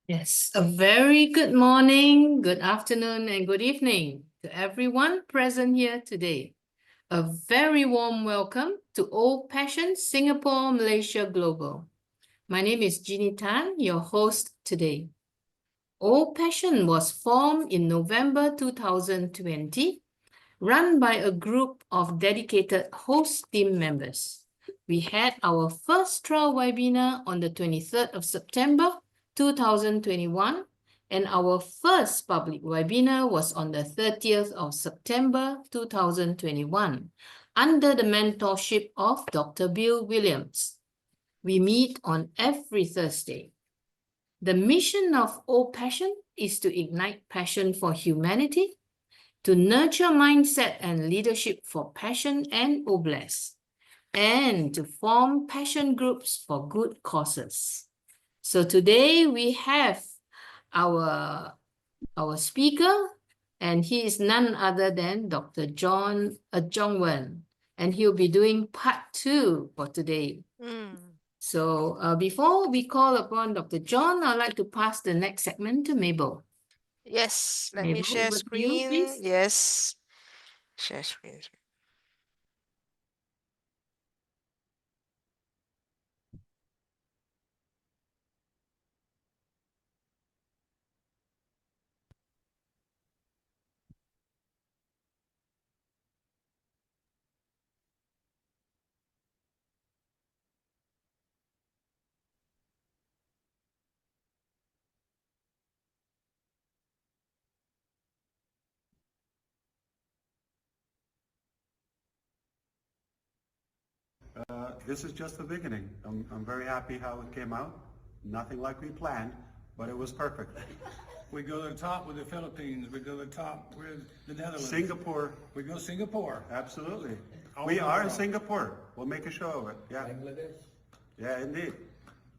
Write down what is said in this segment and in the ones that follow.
Yes, a very good morning, good afternoon, and good evening to everyone present here today. A very warm welcome to Old Passion Singapore, Malaysia Global. My name is Jeannie Tan, your host today. Old Passion was formed in November 2020, run by a group of dedicated host team members. We had our first trial webinar on the 23rd of September 2021, and our first public webinar was on the 30th of September 2021 under the mentorship of Dr. Bill Williams. We meet on every Thursday. The mission of Old Passion is to ignite passion for humanity, to nurture mindset and leadership for passion and oblast, and to form passion groups for good causes. So today we have our speaker, and he is none other than Dr. John Ajongwen, and he'll be doing part 2 for today. So before we call upon Dr. John, I'd like to pass the next segment to Mabel. Yes, let me Mabel, share over to you, screen. please. Yes, share screen. This is just the beginning. I'm very happy how it came out. Nothing like we planned, but it was perfect. We go to the top with the Philippines. We go to the top with the Netherlands. Singapore, We go Singapore. absolutely. All We over are in the world. Singapore. We'll make a show of it. Yeah, yeah, indeed.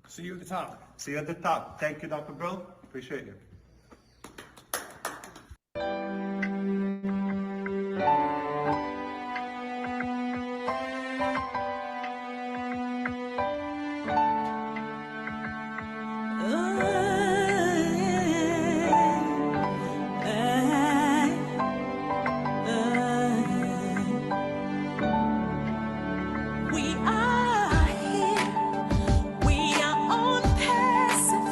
See you at the top. See you at the top. Thank you, Dr. Bill. Appreciate you. We are here, we are on passive,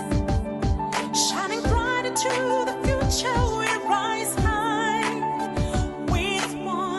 shining bright into the future. We rise high with one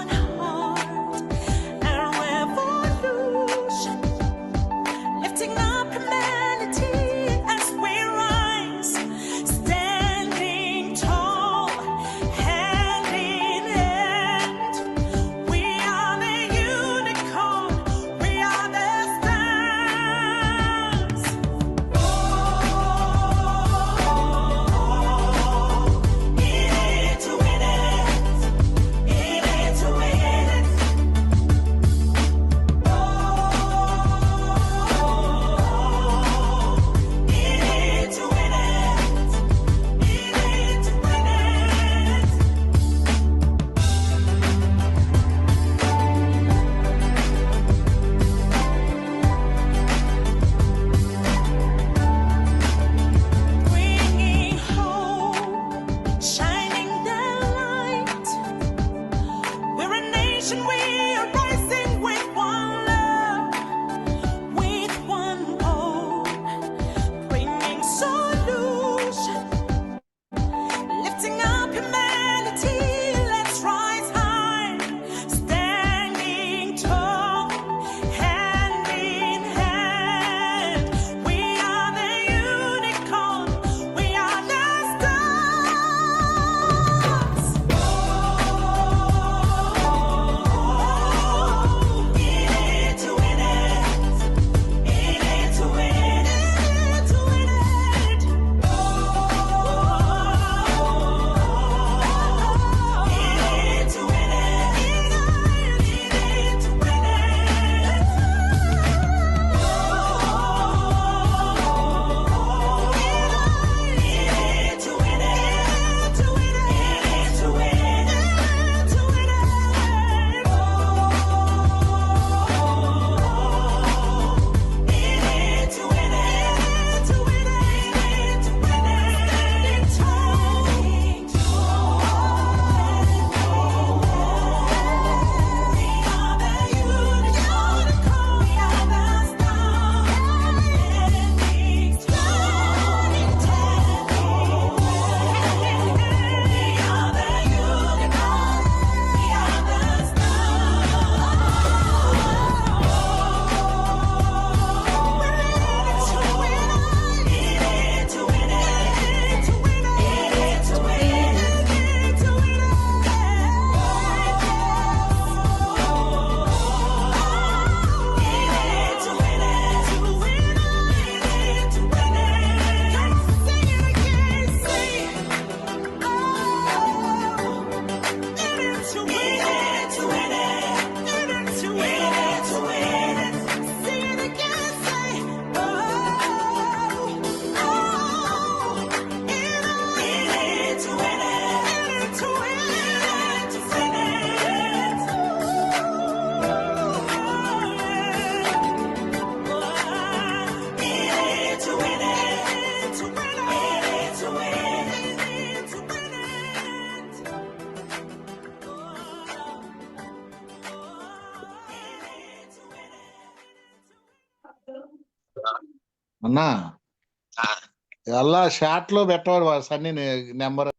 అన్నా ಎಲ್ಲ షాట్లో పెట్టవాడు సన్ని number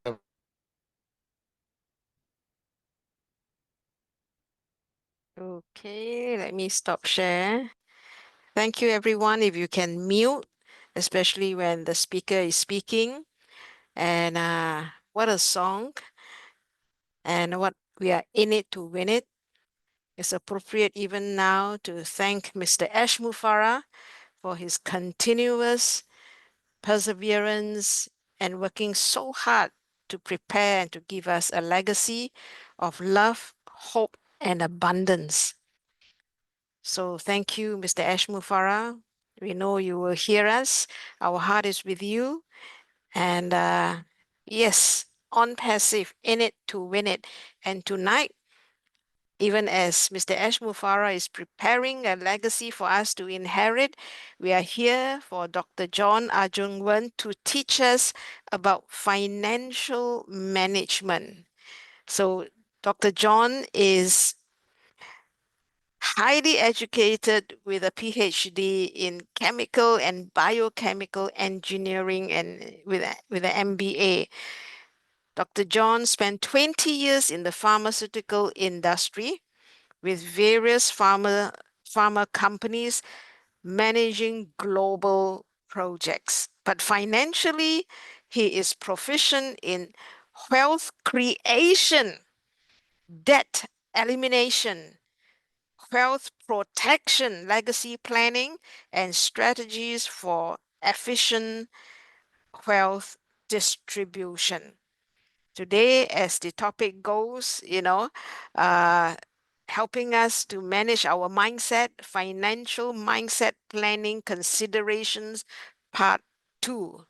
Okay, let me stop share. Thank you, everyone. If you can mute, especially when the speaker is speaking. And what a song. And what we are in it to win it. It's appropriate even now to thank Mr. Ash Mufara for his continuous perseverance and working so hard to prepare and to give us a legacy of love, hope, and abundance. So thank you, Mr. Ash Mufara. We know you will hear us. Our heart is with you. And yes, ONPASSIVE, in it to win it. And tonight, even as Mr. Ash Mufara is preparing a legacy for us to inherit, we are here for Dr. John Ajongwen to teach us about financial management. So Dr. John is highly educated with a PhD in chemical and biochemical engineering and with an MBA. Dr. John spent 20 years in the pharmaceutical industry with various pharma companies managing global projects. But financially, he is proficient in wealth creation, debt elimination, wealth protection, legacy planning, and strategies for efficient wealth distribution. Today, as the topic goes, helping us to manage our mindset, financial mindset planning considerations, part 2.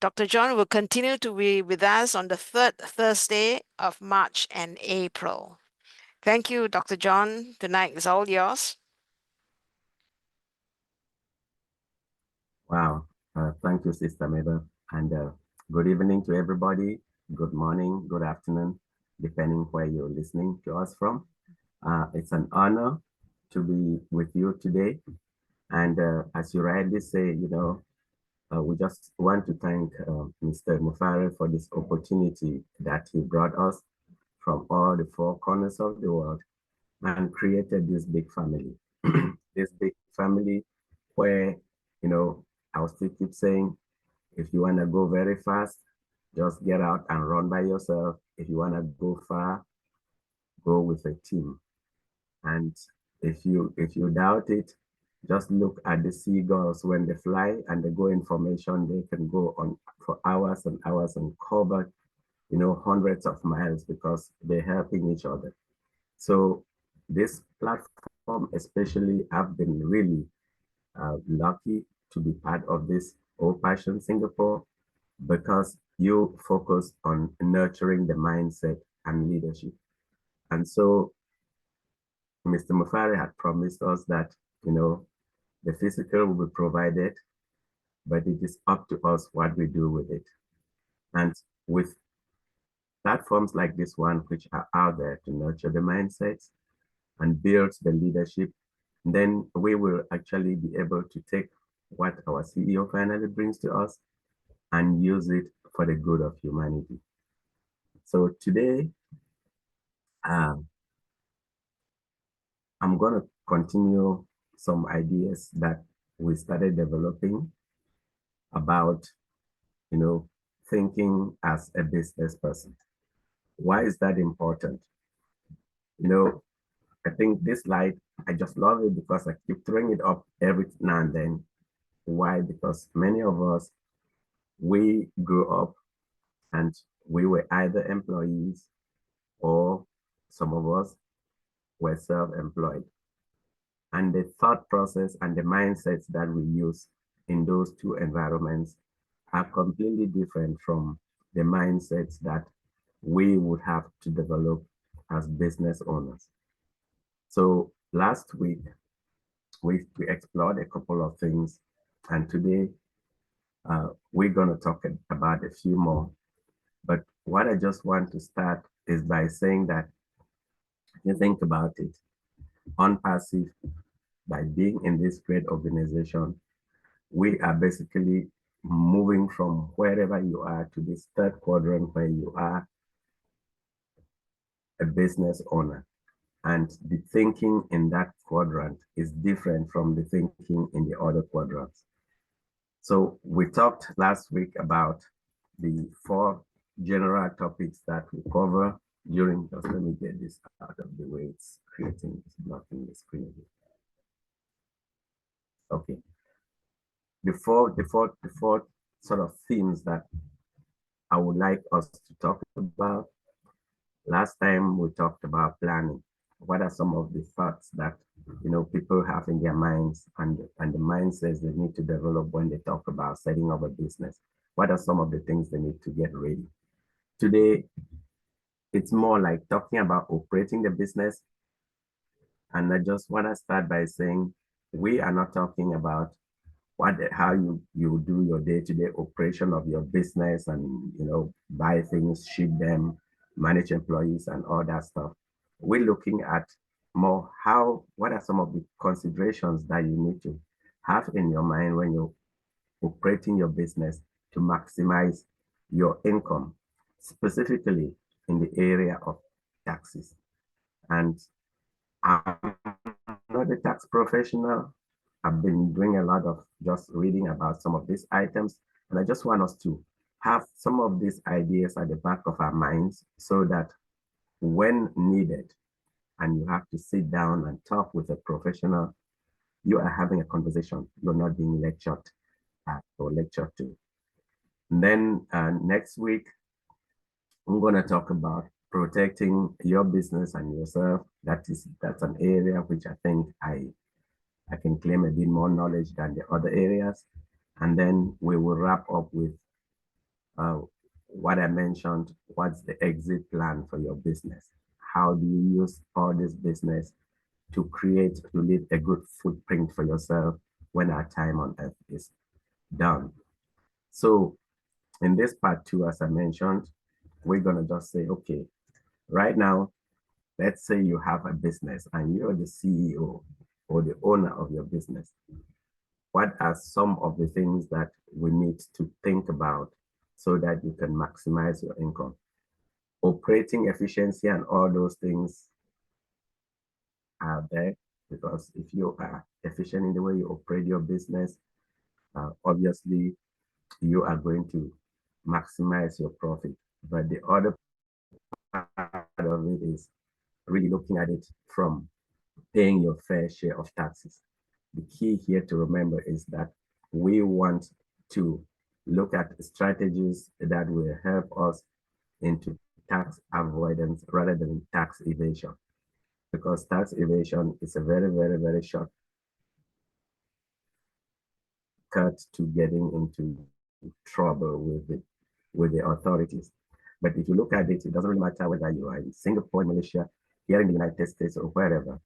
Dr. John will continue to be with us on the third Thursday of March and April. Thank you, Dr. John. Tonight is all yours. Wow. Thank you, Sister Mabel. And good evening to everybody. Good morning, good afternoon, depending where you're listening to us from. It's an honor to be with you today. And as you rightly say, we just want to thank Mr. Mufare for this opportunity that he brought us from all the four corners of the world and created this big family. This big family where, I'll still keep saying, if you want to go very fast, just get out and run by yourself. If you want to go far, go with a team. And if you doubt it, just look at the seagulls when they fly and they go in formation. They can go on for hours and hours and cover, hundreds of miles because they're helping each other. So this platform, especially, I've been really lucky to be part of this Old Passion Singapore because you focus on nurturing the mindset and leadership. And so Mr. Mufare had promised us that, the physical will be provided, but it is up to us what we do with it. And with platforms like this one, which are out there to nurture the mindsets and build the leadership, then we will actually be able to take what our CEO finally brings to us and use it for the good of humanity. So today, I'm going to continue some ideas that we started developing about, thinking as a business person. Why is that important? I think this slide, I just love it because I keep throwing it up every now and then. Why? Because many of us, we grew up and we were either employees or some of us were self-employed. And the thought process and the mindsets that we use in those two environments are completely different from the mindsets that we would have to develop as business owners. So last week, we explored a couple of things, and today we're going to talk about a few more. But what I just want to start is by saying that you think about it, ONPASSIVE, by being in this great organization, we are basically moving from wherever you are to this third quadrant where you are a business owner. And the thinking in that quadrant is different from the thinking in the other quadrants. So we talked last week about the 4 general topics that we cover during, just let me get this out of the way, it's creating, it's blocking the screen. Okay. The four sort of themes that I would like us to talk about. Last time we talked about planning. What are some of the thoughts that people have in their minds and the mindsets they need to develop when they talk about setting up a business? What are some of the things they need to get ready? Today, it's more like talking about operating the business. And I just want to start by saying we are not talking about how you do your day-to-day operation of your business and buy things, ship them, manage employees and all that stuff. We're looking at more what are some of the considerations that you need to have in your mind when you're operating your business to maximize your income, specifically in the area of taxes. And I'm not a tax professional. I've been doing a lot of just reading about some of these items, and I just want us to have some of these ideas at the back of our minds so that when needed, and you have to sit down and talk with a professional, you are having a conversation. You're not being lectured at or lectured to. And then next week, I'm going to talk about protecting your business and yourself. That's an area which I think I can claim a bit more knowledge than the other areas. And then we will wrap up with what I mentioned. What's the exit plan for your business? How do you use all this business to leave a good footprint for yourself when our time on earth is done? So in this part 2, as I mentioned, we're going to just say, okay, right now, let's say you have a business and you're the CEO or the owner of your business. What are some of the things that we need to think about so that you can maximize your income? Operating efficiency and all those things are there, because if you are efficient in the way you operate your business, obviously you are going to maximize your profit. But the other part of it is really looking at it from paying your fair share of taxes. The key here to remember is that we want to look at strategies that will help us into tax avoidance rather than tax evasion, because tax evasion is a very, very, very short cut to getting into trouble with the authorities. But if you look at it, it doesn't really matter whether you are in Singapore, Malaysia, here in the United States, or wherever.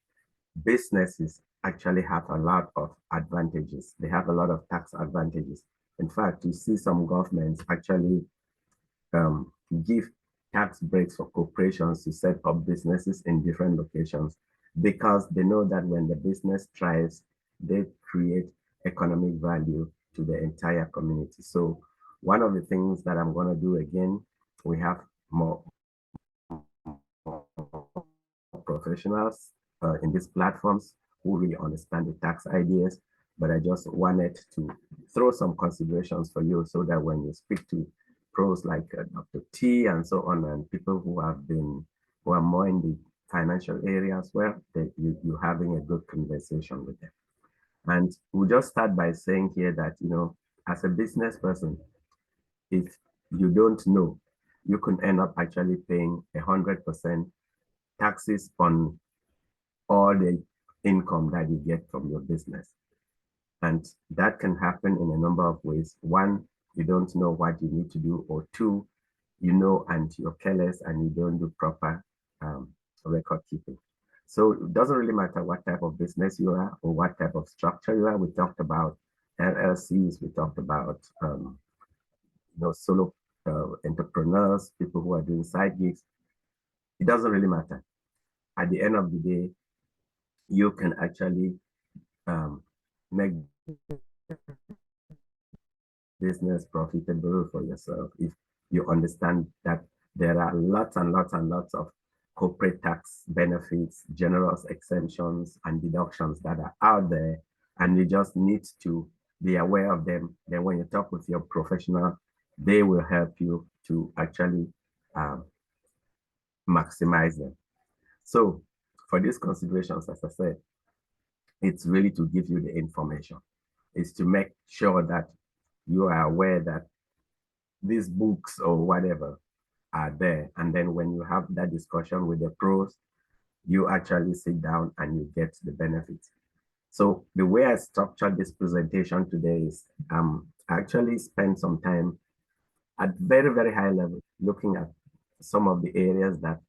Businesses actually have a lot of advantages. They have a lot of tax advantages. In fact, you see some governments actually give tax breaks for corporations to set up businesses in different locations, because they know that when the business thrives, they create economic value to the entire community. So one of the things that I'm going to do again, we have more professionals in these platforms who really understand the tax ideas, but I just wanted to throw some considerations for you so that when you speak to pros like Dr. T and so on, and people who are more in the financial area as well, that you're having a good conversation with them. And we'll just start by saying here that, as a business person, if you don't know, you can end up actually paying 100% taxes on all the income that you get from your business. And that can happen in a number of ways. One, you don't know what you need to do, or two, you know and you're careless and you don't do proper record keeping. So it doesn't really matter what type of business you are or what type of structure you are. We talked about LLCs, we talked about solo entrepreneurs, people who are doing side gigs. It doesn't really matter. At the end of the day, you can actually make business profitable for yourself, if you understand that there are lots and lots and lots of corporate tax benefits, generous exemptions, and deductions that are out there, and you just need to be aware of them. Then when you talk with your professional, they will help you to actually maximize them. So for these considerations, as I said, it's really to give you the information. It's to make sure that you are aware that these books or whatever are there. And then when you have that discussion with the pros, you actually sit down and you get the benefits. So the way I structured this presentation today is I actually spent some time at very, very high level looking at some of the areas that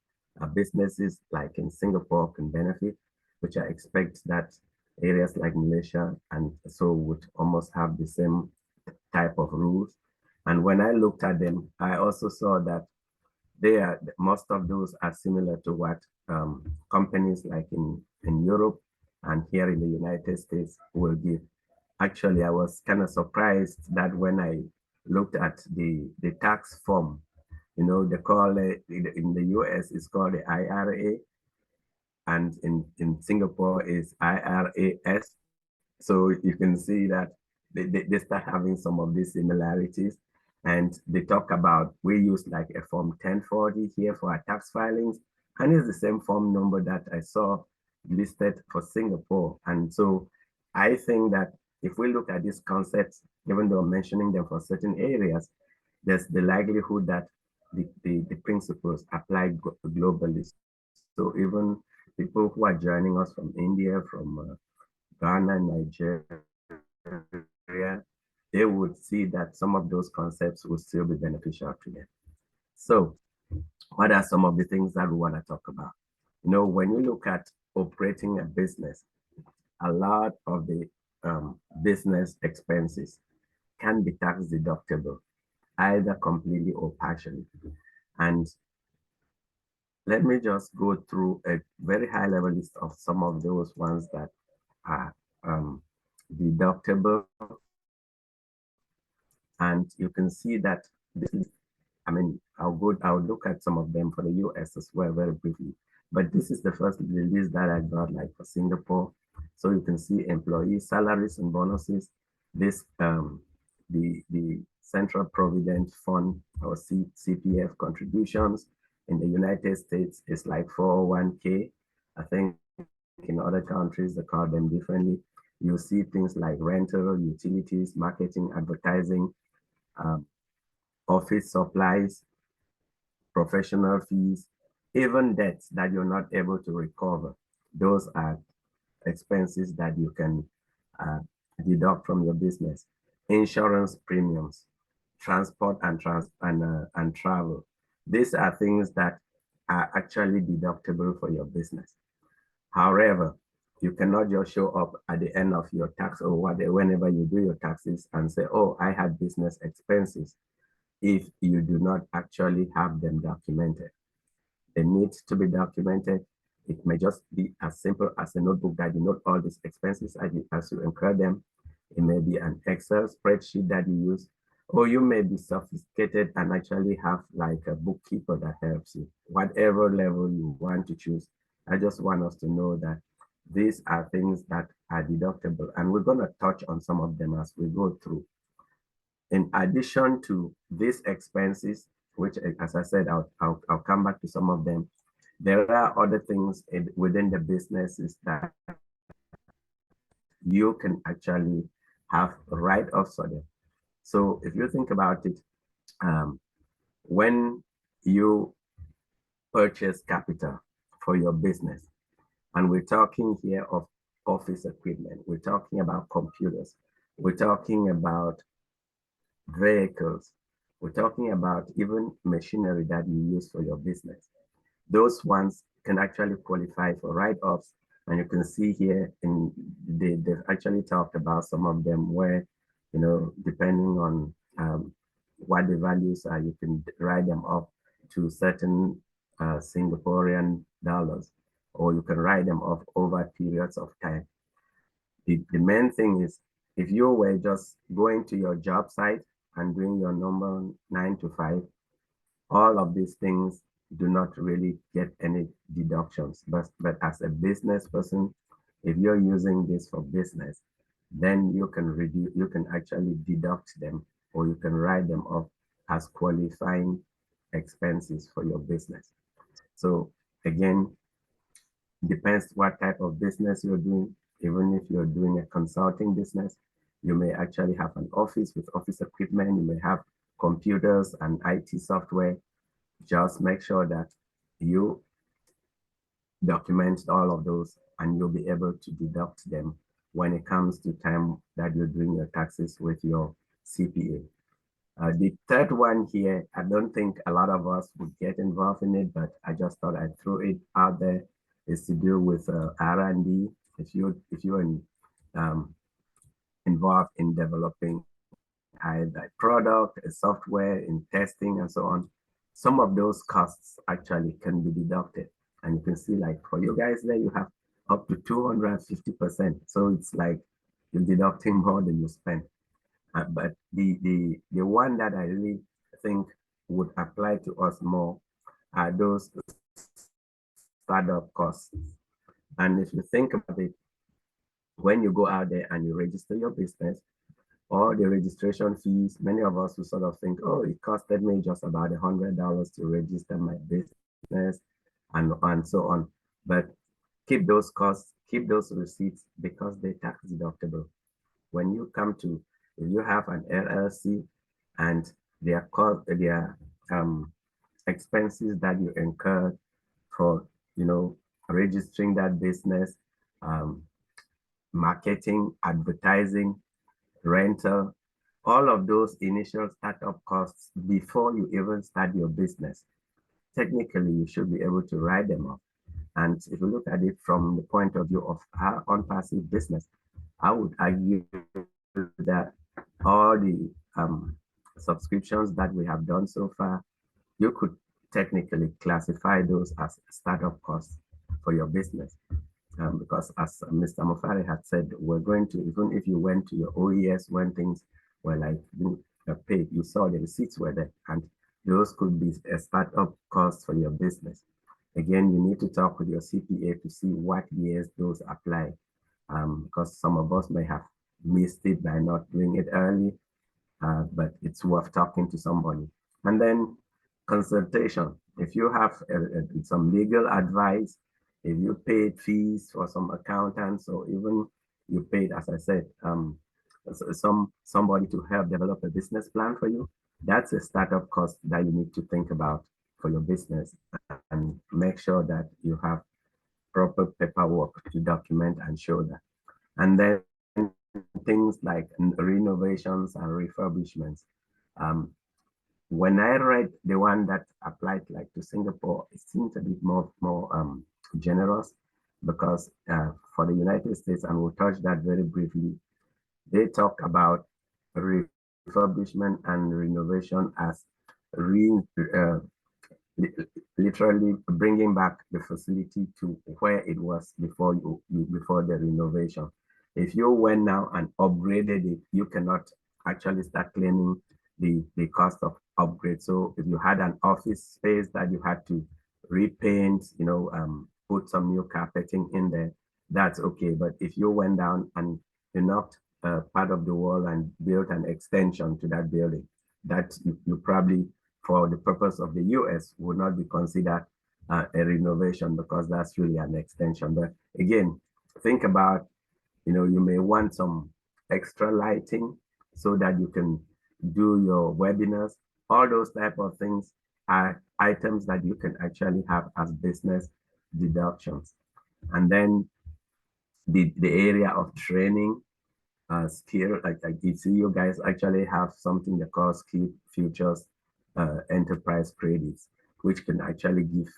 businesses like in Singapore can benefit, which I expect that areas like Malaysia and so would almost have the same type of rules. And when I looked at them, I also saw that most of those are similar to what companies like in Europe and here in the United States will give. Actually, I was kind of surprised that when I looked at the tax form, they call it in the US, it's called the IRA, and in Singapore is IRAS. So you can see that they start having some of these similarities. And they talk about, we use like a form 1040 here for our tax filings, and it's the same form number that I saw listed for Singapore. And so I think that if we look at these concepts, even though I'm mentioning them for certain areas, there's the likelihood that the principles apply globally. So even people who are joining us from India, from Ghana, Nigeria, they would see that some of those concepts will still be beneficial to them. So what are some of the things that we want to talk about? When you look at operating a business, a lot of the business expenses can be tax deductible, either completely or partially. And let me just go through a very high level list of some of those ones that are deductible. And you can see that this list, I'll look at some of them for the US as well very briefly. But this is the first list that I got like for Singapore. So you can see employee salaries and bonuses. This the Central Provident Fund or CPF contributions in the United States is like 401k. I think in other countries they call them differently. You see things like rental, utilities, marketing, advertising, office supplies, professional fees, even debts that you're not able to recover. Those are expenses that you can deduct from your business. Insurance premiums, transport and travel. These are things that are actually deductible for your business. However, you cannot just show up at the end of your tax or whenever you do your taxes and say, oh, I had business expenses, if you do not actually have them documented. They need to be documented. It may just be as simple as a notebook that you note all these expenses as you incur them. It may be an Excel spreadsheet that you use, or you may be sophisticated and actually have like a bookkeeper that helps you. Whatever level you want to choose, I just want us to know that these are things that are deductible, and we're going to touch on some of them as we go through. In addition to these expenses, which, as I said, I'll come back to some of them, there are other things within the businesses that you can actually have write-offs on them. So if you think about it, when you purchase capital for your business, and we're talking here of office equipment, we're talking about computers, we're talking about vehicles, we're talking about even machinery that you use for your business. Those ones can actually qualify for write-offs. And you can see here, they've actually talked about some of them where, depending on what the values are, you can write them off to certain Singaporean dollars, or you can write them off over periods of time. The main thing is, if you were just going to your job site and doing your number 9 to 5, all of these things do not really get any deductions. But as a business person, if you're using this for business, then you can actually deduct them, or you can write them off as qualifying expenses for your business. So again, depends what type of business you're doing. Even if you're doing a consulting business, you may actually have an office with office equipment. You may have computers and IT software. Just make sure that you document all of those, and you'll be able to deduct them when it comes to time that you're doing your taxes with your CPA. The third one here, I don't think a lot of us would get involved in it, but I just thought I'd throw it out there, is to do with R&D. If you're involved in developing either a product, a software, in testing and so on, some of those costs actually can be deducted. And you can see, like, for you guys there, you have up to 250%. So it's like you're deducting more than you spend. But the one that I really think would apply to us more are those startup costs. And if you think about it, when you go out there and you register your business, all the registration fees, many of us will sort of think, oh, it costed me just about $100 to register my business and so on. But keep those costs, keep those receipts, because they're tax deductible. When you come to, if you have an LLC and their expenses that you incur for, registering that business, marketing, advertising, rental, all of those initial startup costs before you even start your business, technically you should be able to write them off. And if you look at it from the point of view of our ONPASSIVE business, I would argue that all the subscriptions that we have done so far, you could technically classify those as startup costs for your business. Because as Mr. Mofari had said, we're going to, even if you went to your OES when things were like paid, you saw the receipts were there, and those could be a startup cost for your business. Again, you need to talk with your CPA to see what years those apply, because some of us may have missed it by not doing it early, but it's worth talking to somebody. And then consultation. If you have some legal advice, if you paid fees for some accountants, or even you paid, as I said, somebody to help develop a business plan for you, that's a startup cost that you need to think about for your business, and make sure that you have proper paperwork to document and show that. And then things like renovations and refurbishments. When I read the one that applied like to Singapore, it seems a bit more generous, because for the United States, and we'll touch that very briefly, they talk about refurbishment and renovation as literally bringing back the facility to where it was before before the renovation. If you went now and upgraded it, you cannot actually start claiming the cost of upgrade. So if you had an office space that you had to repaint, put some new carpeting in there, that's okay. But if you went down and you knocked part of the wall and built an extension to that building, that you probably, for the purpose of the US, would not be considered a renovation, because that's really an extension. But again, think about, you may want some extra lighting so that you can do your webinars. All those type of things are items that you can actually have as business deductions. And then the area of training, skill, like you see, you guys actually have something they call Skill Futures enterprise credits, which can actually give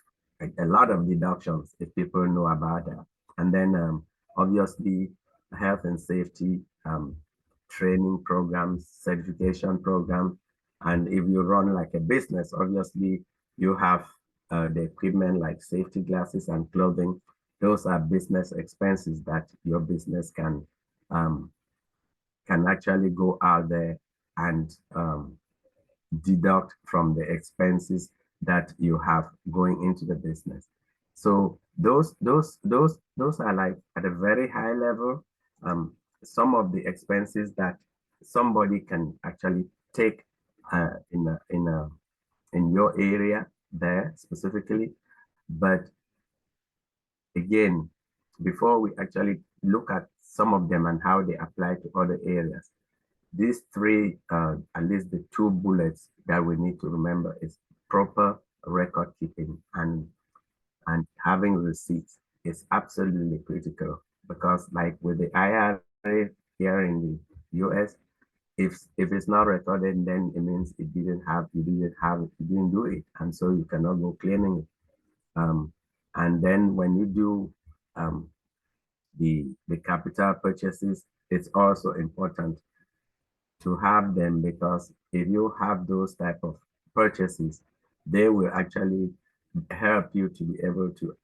a lot of deductions if people know about that. And then obviously health and safety training programs, certification program. And if you run like a business, obviously you have the equipment like safety glasses and clothing. Those are business expenses that your business can actually go out there and deduct from the expenses that you have going into the business. So those are like at a very high level, some of the expenses that somebody can actually take in your area there specifically. But again, before we actually look at some of them and how they apply to other areas, these three, at least the two bullets that we need to remember is proper record keeping and having receipts is absolutely critical, because like with the IRA here in the US, if it's not recorded, then it means you didn't do it, and so you cannot go claiming it. And then when you do the capital purchases, it's also important to have them, because if you have those type of purchases, they will actually help you to be able to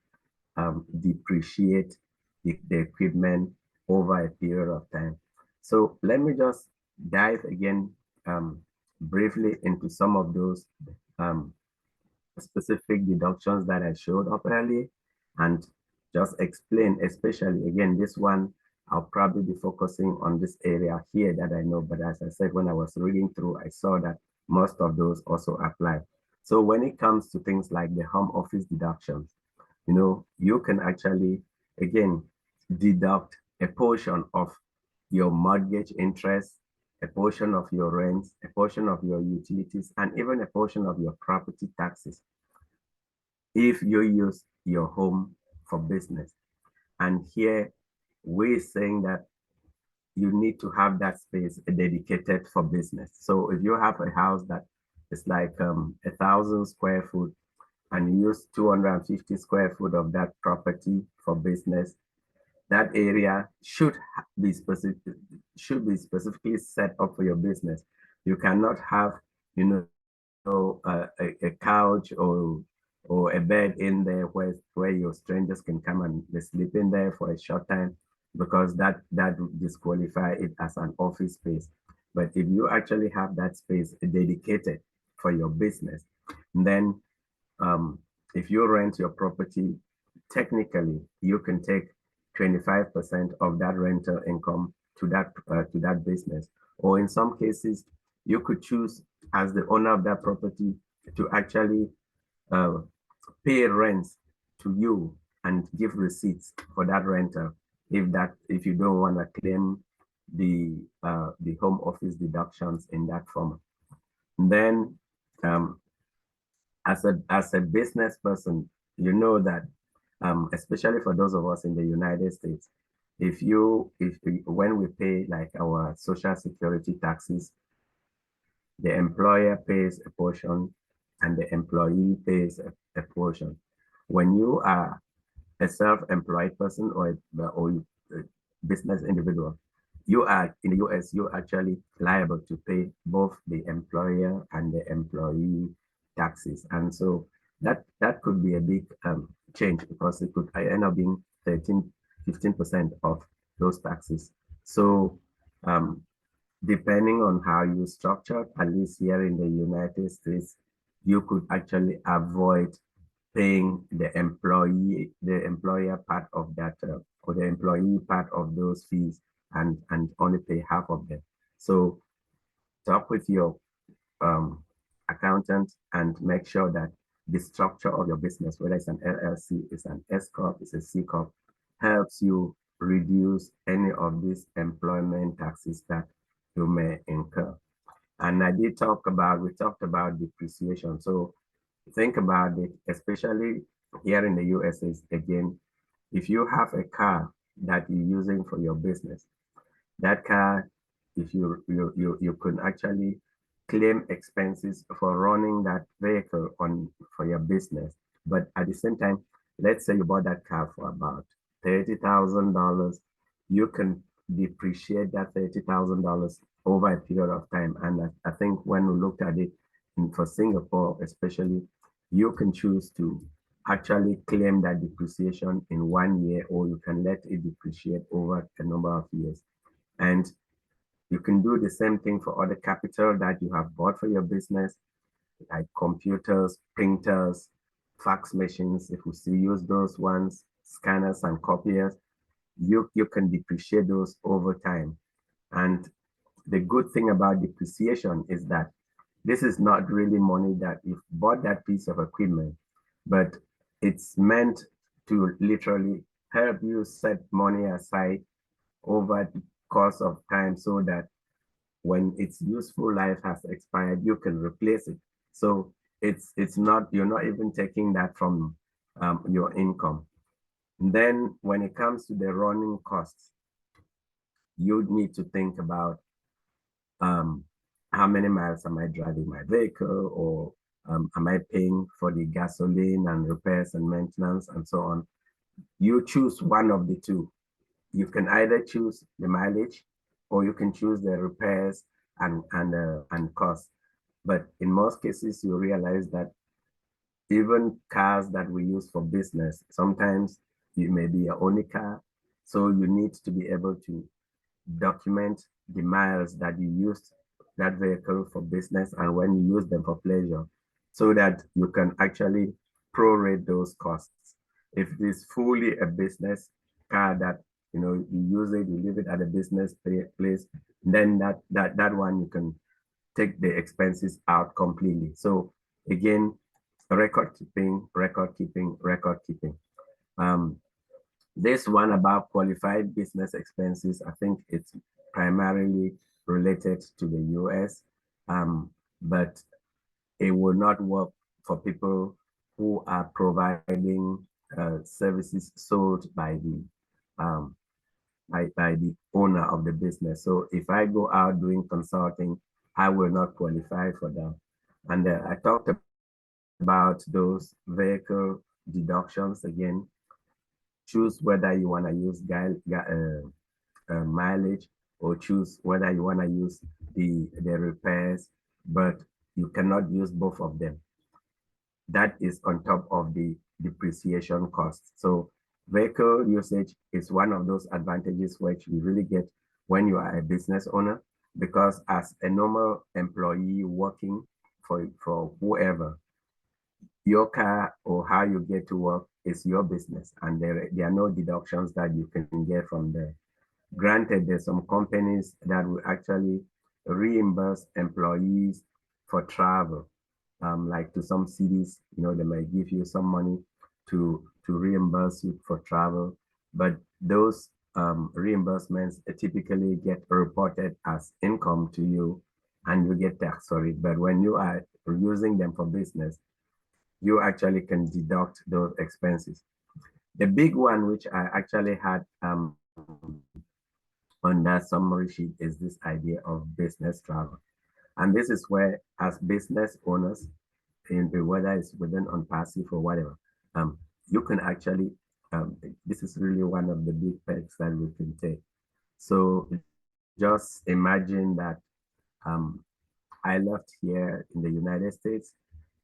depreciate the equipment over a period of time. So let me just dive again briefly into some of those specific deductions that I showed up earlier, and just explain, especially again, this one, I'll probably be focusing on this area here that I know, but as I said, when I was reading through, I saw that most of those also apply. So when it comes to things like the home office deductions, you can actually, again, deduct a portion of your mortgage interest, a portion of your rents, a portion of your utilities, and even a portion of your property taxes if you use your home for business. And here we're saying that you need to have that space dedicated for business. So if you have a house that is like 1,000 square foot and you use 250 square foot of that property for business, that area should be specifically set up for your business. You cannot have, a couch or a bed in there where your strangers can come and they sleep in there for a short time, because that would disqualify it as an office space. But if you actually have that space dedicated for your business, then if you rent your property, technically you can take 25% of that rental income to that business. Or in some cases, you could choose as the owner of that property to actually pay rents to you and give receipts for that rental if you don't want to claim the home office deductions in that form. And then as a business person, you know that especially for those of us in the United States, when we pay like our social security taxes, the employer pays a portion and the employee pays a portion. When you are a self-employed person or a business individual, you are in the US, you're actually liable to pay both the employer and the employee taxes. And so that could be a big change, because it could end up being 15% of those taxes. So depending on how you structure, at least here in the United States, you could actually avoid paying the employer part of that, or the employee part of those fees, and only pay half of them. So talk with your accountant and make sure that the structure of your business, whether it's an LLC, it's an S Corp, it's a C Corp, helps you reduce any of these employment taxes that you may incur. And we talked about depreciation. So think about it, especially here in the USA, again, if you have a car that you're using for your business, that car, if you could actually claim expenses for running that vehicle for your business. But at the same time, let's say you bought that car for about $30,000, you can depreciate that $30,000 over a period of time. And I think when we looked at it for Singapore, especially, you can choose to actually claim that depreciation in 1 year, or you can let it depreciate over a number of years. And You can do the same thing for other capital that you have bought for your business, like computers, printers, fax machines. If we still use those ones, scanners and copiers, you can depreciate those over time. And the good thing about depreciation is that this is not really money that you've bought that piece of equipment, but it's meant to literally help you set money aside over the course of time so that when its useful life has expired, you can replace it. So it's not, you're not even taking that from your income. And then when it comes to the running costs, you need to think about how many miles am I driving my vehicle, or am I paying for the gasoline and repairs and maintenance and so on. You choose one of the two. You can either choose the mileage, or you can choose the repairs and costs. But in most cases, you realize that even cars that we use for business, sometimes it may be your only car. So you need to be able to document the miles that you used that vehicle for business and when you use them for pleasure, so that you can actually prorate those costs. If it is fully a business car that you use it, you leave it at a business place, then that one you can take the expenses out completely. So again, record keeping. This one about qualified business expenses, I think it's primarily related to the US, but it will not work for people who are providing services sold by the owner of the business. So if I go out doing consulting, I will not qualify for them. And I talked about those vehicle deductions again. Choose whether you want to use mileage, or choose whether you want to use the repairs, but you cannot use both of them. That is on top of the depreciation cost. So vehicle usage is one of those advantages which you really get when you are a business owner, because as a normal employee working for whoever, your car or how you get to work is your business, and there are no deductions that you can get from there. Granted, there's some companies that will actually reimburse employees for travel, like to some cities, they might give you some money to reimburse you for travel, but those reimbursements typically get reported as income to you, and you get taxed for it. But when you are using them for business, you actually can deduct those expenses. The big one, which I actually had on that summary sheet, is this idea of business travel. And this is where, as business owners, whether it's within ONPASSIVE or whatever, you can actually, this is really one of the big perks that we can take. So just imagine that I left here in the United States,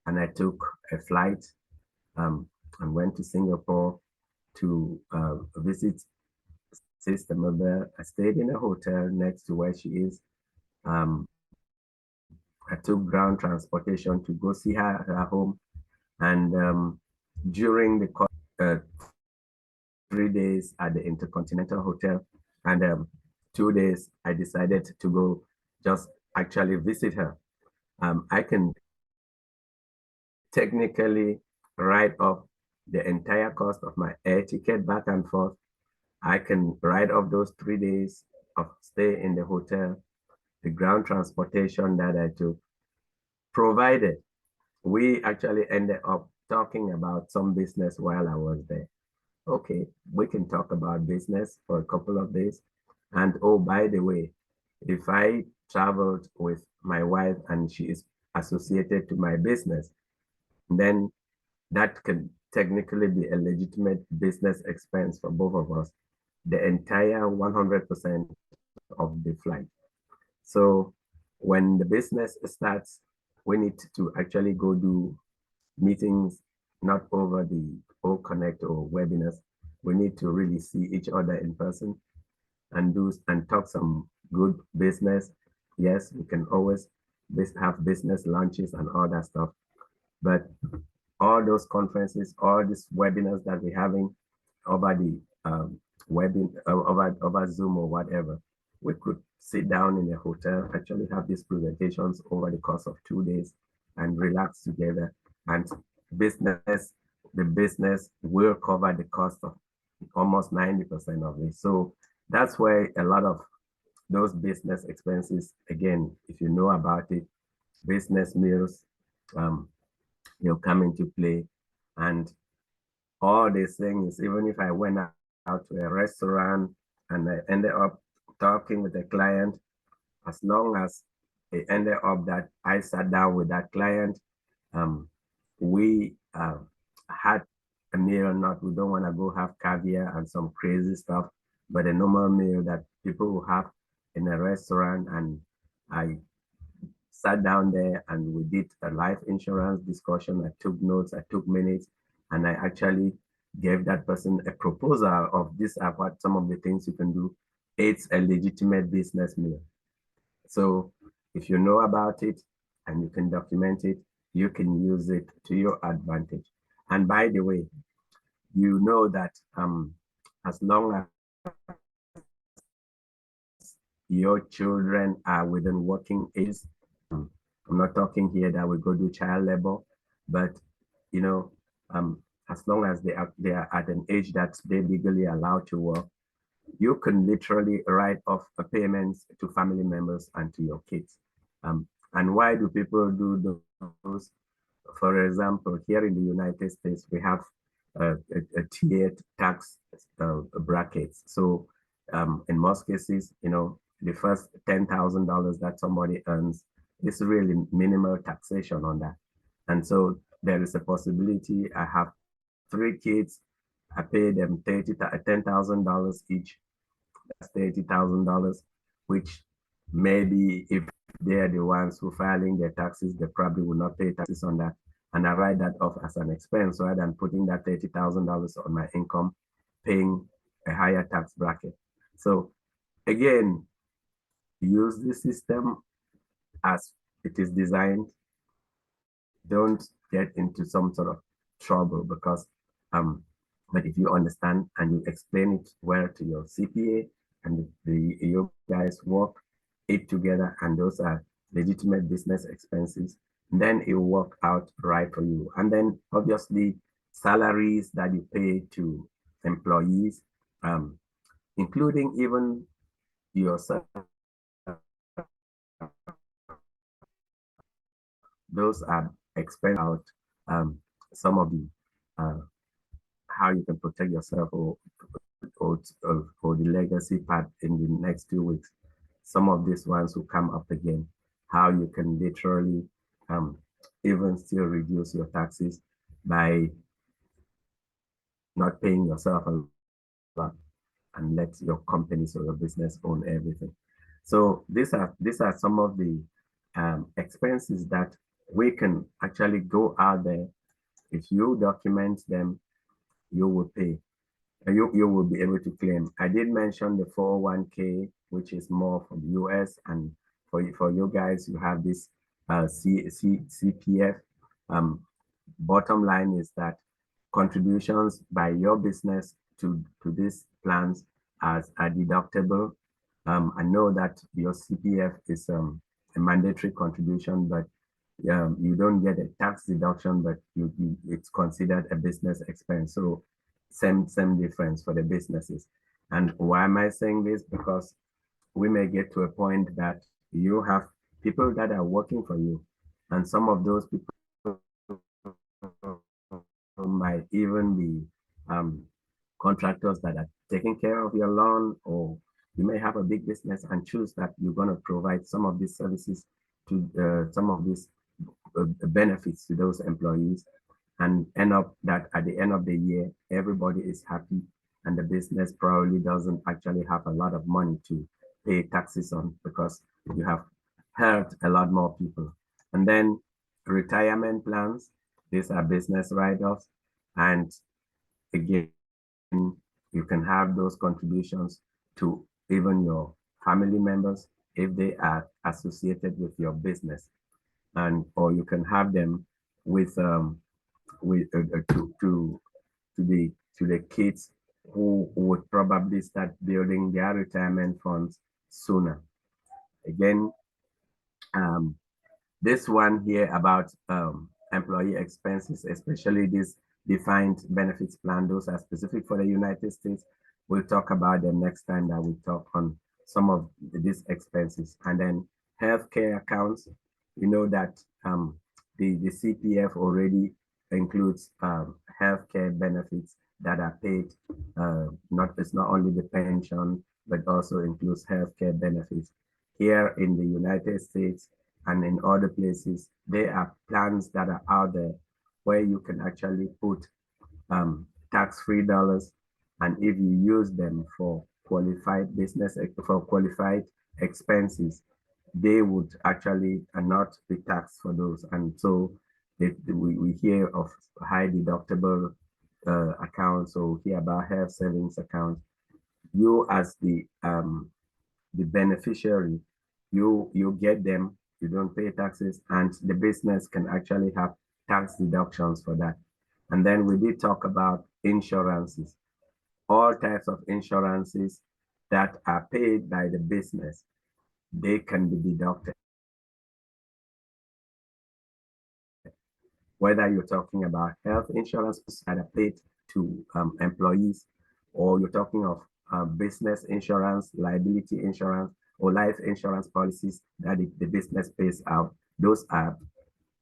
and I took a flight and went to Singapore to visit Sister Mabel. I stayed in a hotel next to where she is. I took ground transportation to go see her at her home. And during the 3 days at the Intercontinental Hotel, and 2 days, I decided to go just actually visit her. I can technically write off the entire cost of my air ticket back and forth. I can write off those 3 days of stay in the hotel, the ground transportation that I took, provided we actually ended up talking about some business while I was there. Okay, we can talk about business for a couple of days. And oh, by the way, if I traveled with my wife and she is associated to my business, then that can technically be a legitimate business expense for both of us, the entire 100% of the flight. So when the business starts, we need to actually go do meetings, not over the Connect or webinars. We need to really see each other in person and talk some good business. Yes, we can always have business lunches and all that stuff. But all those conferences, all these webinars that we're having over the over Zoom or whatever, we could sit down in a hotel, actually have these presentations over the course of 2 days and relax together. And the business will cover the cost of almost 90% of it. So that's where a lot of those business expenses, again, if you know about it, business meals, they'll come into play. And all they're saying is, even if I went out to a restaurant and I ended up talking with a client, as long as it ended up that I sat down with that client, we had a meal or not. We don't want to go have caviar and some crazy stuff, but a normal meal that people will have in a restaurant. And I sat down there and we did a life insurance discussion. I took notes, I took minutes, and I actually gave that person a proposal of this are what some of the things you can do. It's a legitimate business meal. So if you know about it and you can document it, you can use it to your advantage. And by the way, you know that as long as your children are within working age, I'm not talking here that we go do child labor, but you know, as long as they are at an age that they're legally allowed to work, you can literally write off payments to family members and to your kids. And why do people do those? For example, here in the United States, we have a tiered tax brackets. So in most cases, you know, the first $10,000 that somebody earns is really minimal taxation on that. And so there is a possibility. I have 3 kids, I pay them $10,000 each. That's $30,000, which maybe if they're the ones who filing their taxes, they probably will not pay taxes on that. And I write that off as an expense rather than putting that $30,000 on my income, paying a higher tax bracket. So again, use the system as it is designed. Don't get into some sort of trouble because but if you understand and you explain it well to your CPA and you guys work it together and those are legitimate business expenses, then it will work out right for you. And then obviously salaries that you pay to employees, including even yourself, those are expense out some of the how you can protect yourself or the legacy part in the next 2 weeks. Some of these ones will come up again, how you can literally even still reduce your taxes by not paying yourself a lot and let your companies or your business own everything. So these are some of the expenses that we can actually go out there. If you document them, you will pay. You will be able to claim. I did mention the 401k, which is more from the US, and for you guys, you have this CPF. Bottom line is that contributions by your business to these plans are deductible. I know that your CPF is a mandatory contribution, but you don't get a tax deduction, but it's considered a business expense. So same difference for the businesses. And why am I saying this? Because we may get to a point that you have people that are working for you, and some of those people might even be contractors that are taking care of your lawn, or you may have a big business and choose that you're going to provide some of these services to some of these benefits to those employees, and end up that at the end of the year, everybody is happy and the business probably doesn't actually have a lot of money to pay taxes on because you have helped a lot more people. And then retirement plans, these are business write-offs. And again, you can have those contributions to even your family members if they are associated with your business, and or you can have them with to the kids who would probably start building their retirement funds sooner. Again, this one here about employee expenses, especially this defined benefits plan, those are specific for the United States. We'll talk about them next time that we talk on some of these expenses. And then healthcare accounts, you know that the CPF already includes healthcare benefits that are paid. It's not only the pension, but also includes healthcare benefits. Here in the United States, and in other places, there are plans that are out there where you can actually put tax-free dollars, and if you use them for qualified expenses, they would actually not be taxed for those. And so we hear of high deductible accounts, or hear about health savings accounts. You as the beneficiary, you get them, you don't pay taxes, and the business can actually have tax deductions for that. And then we did talk about insurances, all types of insurances that are paid by the business, they can be deducted. Whether you're talking about health insurance that are paid to employees, or you're talking of business insurance, liability insurance, or life insurance policies that the business pays out, those are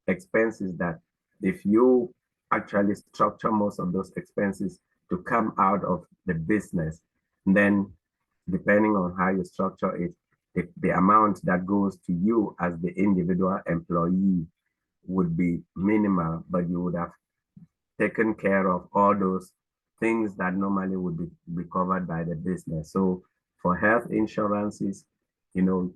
expenses that if you actually structure most of those expenses to come out of the business, then depending on how you structure it, the amount that goes to you as the individual employee would be minimal, but you would have taken care of all those things that normally would be covered by the business. So for health insurances, you know,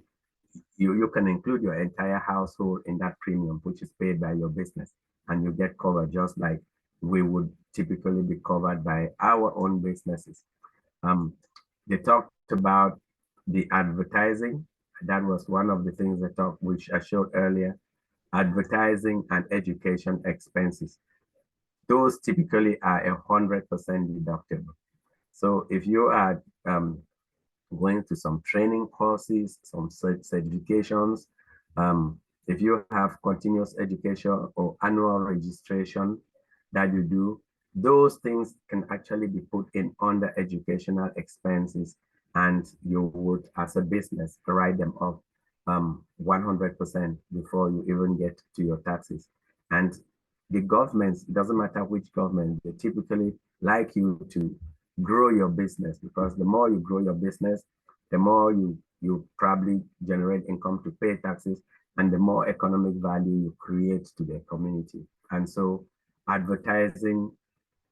you can include your entire household in that premium, which is paid by your business, and you get covered just like we would typically be covered by our own businesses. They talked about the advertising. That was one of the things which I showed earlier. Advertising and education expenses. Those typically are 100% deductible. So if you are going to some training courses, some certifications, if you have continuous education or annual registration that you do, those things can actually be put in under educational expenses, and you would, as a business, write them off 100% before you even get to your taxes. And the governments, it doesn't matter which government, they typically like you to grow your business, because the more you grow your business, the more you probably generate income to pay taxes, and the more economic value you create to the community. And so advertising,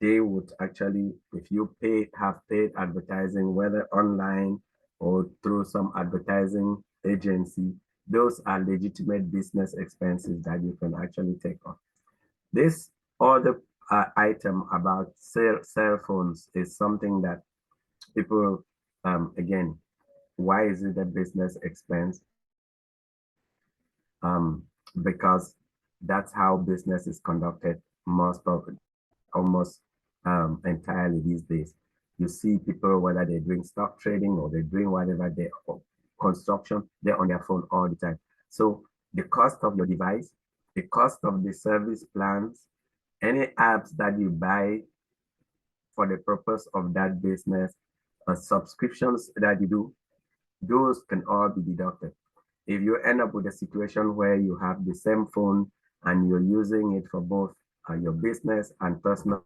they would actually, if you have paid advertising, whether online or through some advertising agency, those are legitimate business expenses that you can actually take on. This other item about cell phones is something that people, again, why is it a business expense? Because that's how business is conducted almost entirely these days. You see people, whether they're doing stock trading or they're doing whatever, they construction, they're on their phone all the time. So the cost of your device, the cost of the service plans, any apps that you buy for the purpose of that business, subscriptions that you do, those can all be deducted. If you end up with a situation where you have the same phone and you're using it for both your business and personal,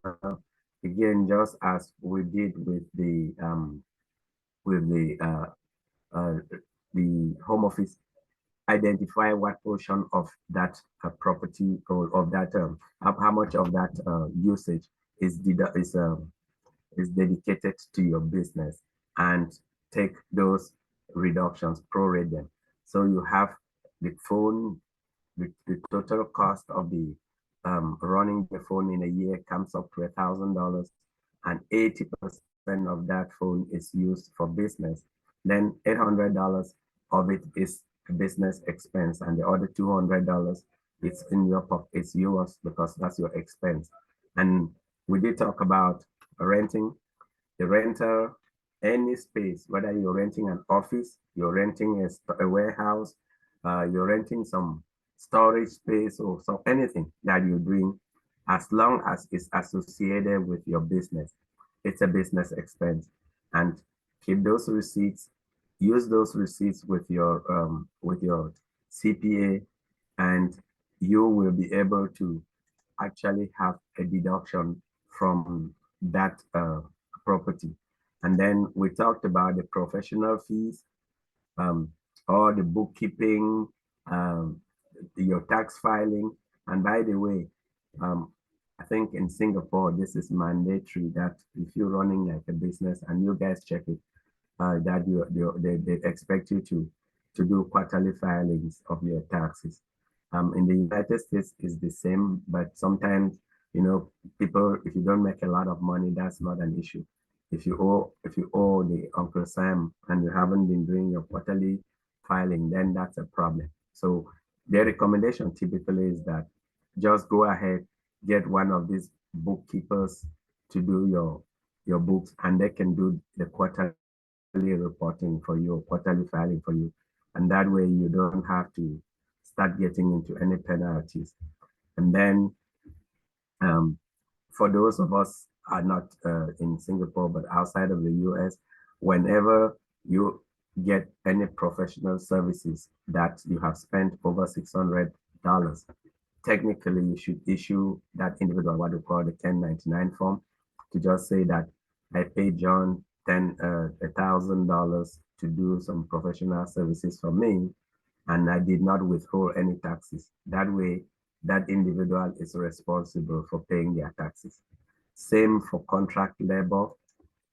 again, just as we did with the home office, identify what portion of that property or of that how much of that usage is dedicated to your business, and take those reductions, prorate them. So you have the phone, the total cost of the running the phone in a year comes up to $1,000, and 80% of that phone is used for business. then $800 of it is a business expense, and the other $200 it's in your pocket, it's yours because that's your expense. And we did talk about renting. The renter, any space, whether you're renting an office, you're renting a warehouse, you're renting some storage space or so anything that you're doing, as long as it's associated with your business, it's a business expense. And keep those receipts, use those receipts with your CPA, and you will be able to actually have a deduction from that property. And then we talked about the professional fees, or the bookkeeping, your tax filing. And by the way, I think in Singapore, this is mandatory that if you're running like a business and you guys check it, that they expect you to do quarterly filings of your taxes. In the United States, it's the same, but sometimes, people, if you don't make a lot of money, that's not an issue. If you owe the Uncle Sam and you haven't been doing your quarterly filing, then that's a problem. So their recommendation typically is that just go ahead, get one of these bookkeepers to do your books, and they can do the quarterly reporting for you, quarterly filing for you. And that way you don't have to start getting into any penalties. And then for those of us are not in Singapore, but outside of the US, whenever you get any professional services that you have spent over $600, technically you should issue that individual what we call the 1099 form to just say that I paid John $1,000 to do some professional services for me, and I did not withhold any taxes. That way, that individual is responsible for paying their taxes. Same for contract labor.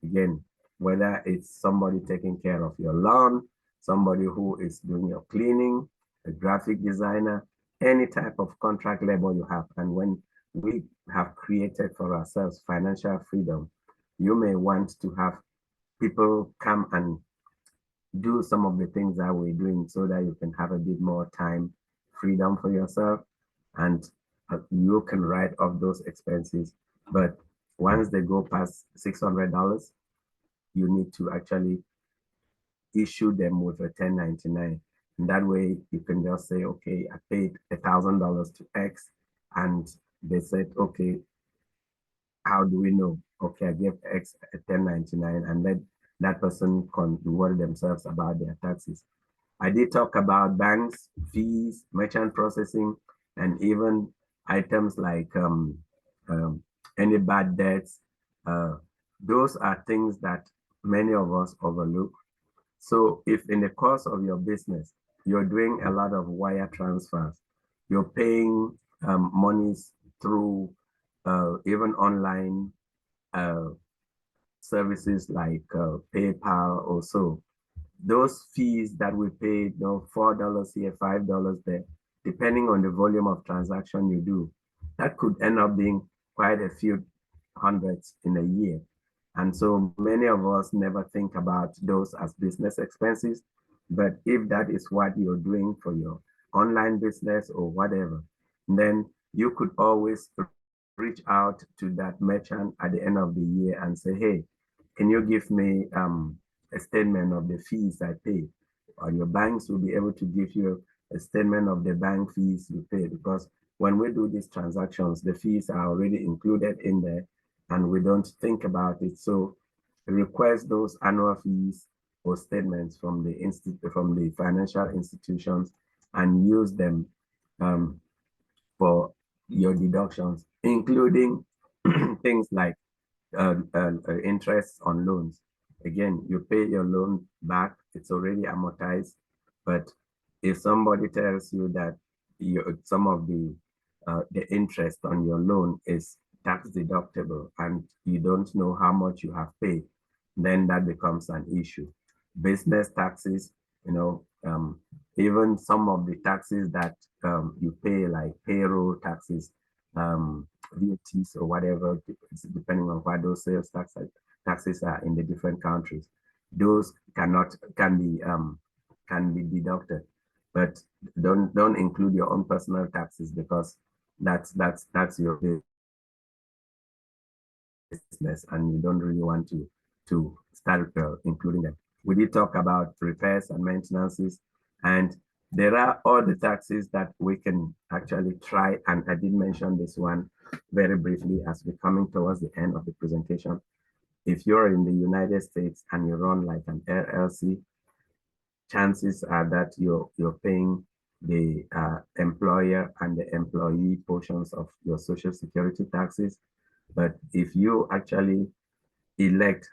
Again, whether it's somebody taking care of your lawn, somebody who is doing your cleaning, a graphic designer, any type of contract labor you have. And when we have created for ourselves financial freedom, you may want to have people come and do some of the things that we're doing so that you can have a bit more time freedom for yourself, and you can write off those expenses. But once they go past $600, you need to actually issue them with a 1099. And that way you can just say, okay, I paid $1,000 to X, and they said, okay, how do we know? Okay, I gave X a 1099, and then that person can worry themselves about their taxes. I did talk about banks, fees, merchant processing, and even items like any bad debts. Those are things that many of us overlook. So if in the course of your business, you're doing a lot of wire transfers, you're paying monies through even online services like PayPal or so, those fees that we pay, $4 here, $5 there, depending on the volume of transaction you do, that could end up being quite a few hundreds in a year. And so many of us never think about those as business expenses. But if that is what you're doing for your online business or whatever, then you could always reach out to that merchant at the end of the year and say, hey, can you give me a statement of the fees I pay? Or your banks will be able to give you a statement of the bank fees you pay, because when we do these transactions, the fees are already included in there and we don't think about it. So request those annual fees or statements from the financial institutions and use them for your deductions, including things like interest on loans. Again, you pay your loan back, it's already amortized. But if somebody tells you that some of the interest on your loan is tax deductible and you don't know how much you have paid, then that becomes an issue. Business taxes, even some of the taxes that you pay, like payroll taxes, VATs or whatever, depending on what those sales taxes are in the different countries. those can be deducted. But don't include your own personal taxes, because that's your business, and you don't really want to start including them. We did talk about repairs and maintenances, and there are other taxes that we can actually try, and I did mention this one very briefly as we're coming towards the end of the presentation. If you're in the United States and you run like an LLC, chances are that you're paying the employer and the employee portions of your Social Security taxes. But if you actually elect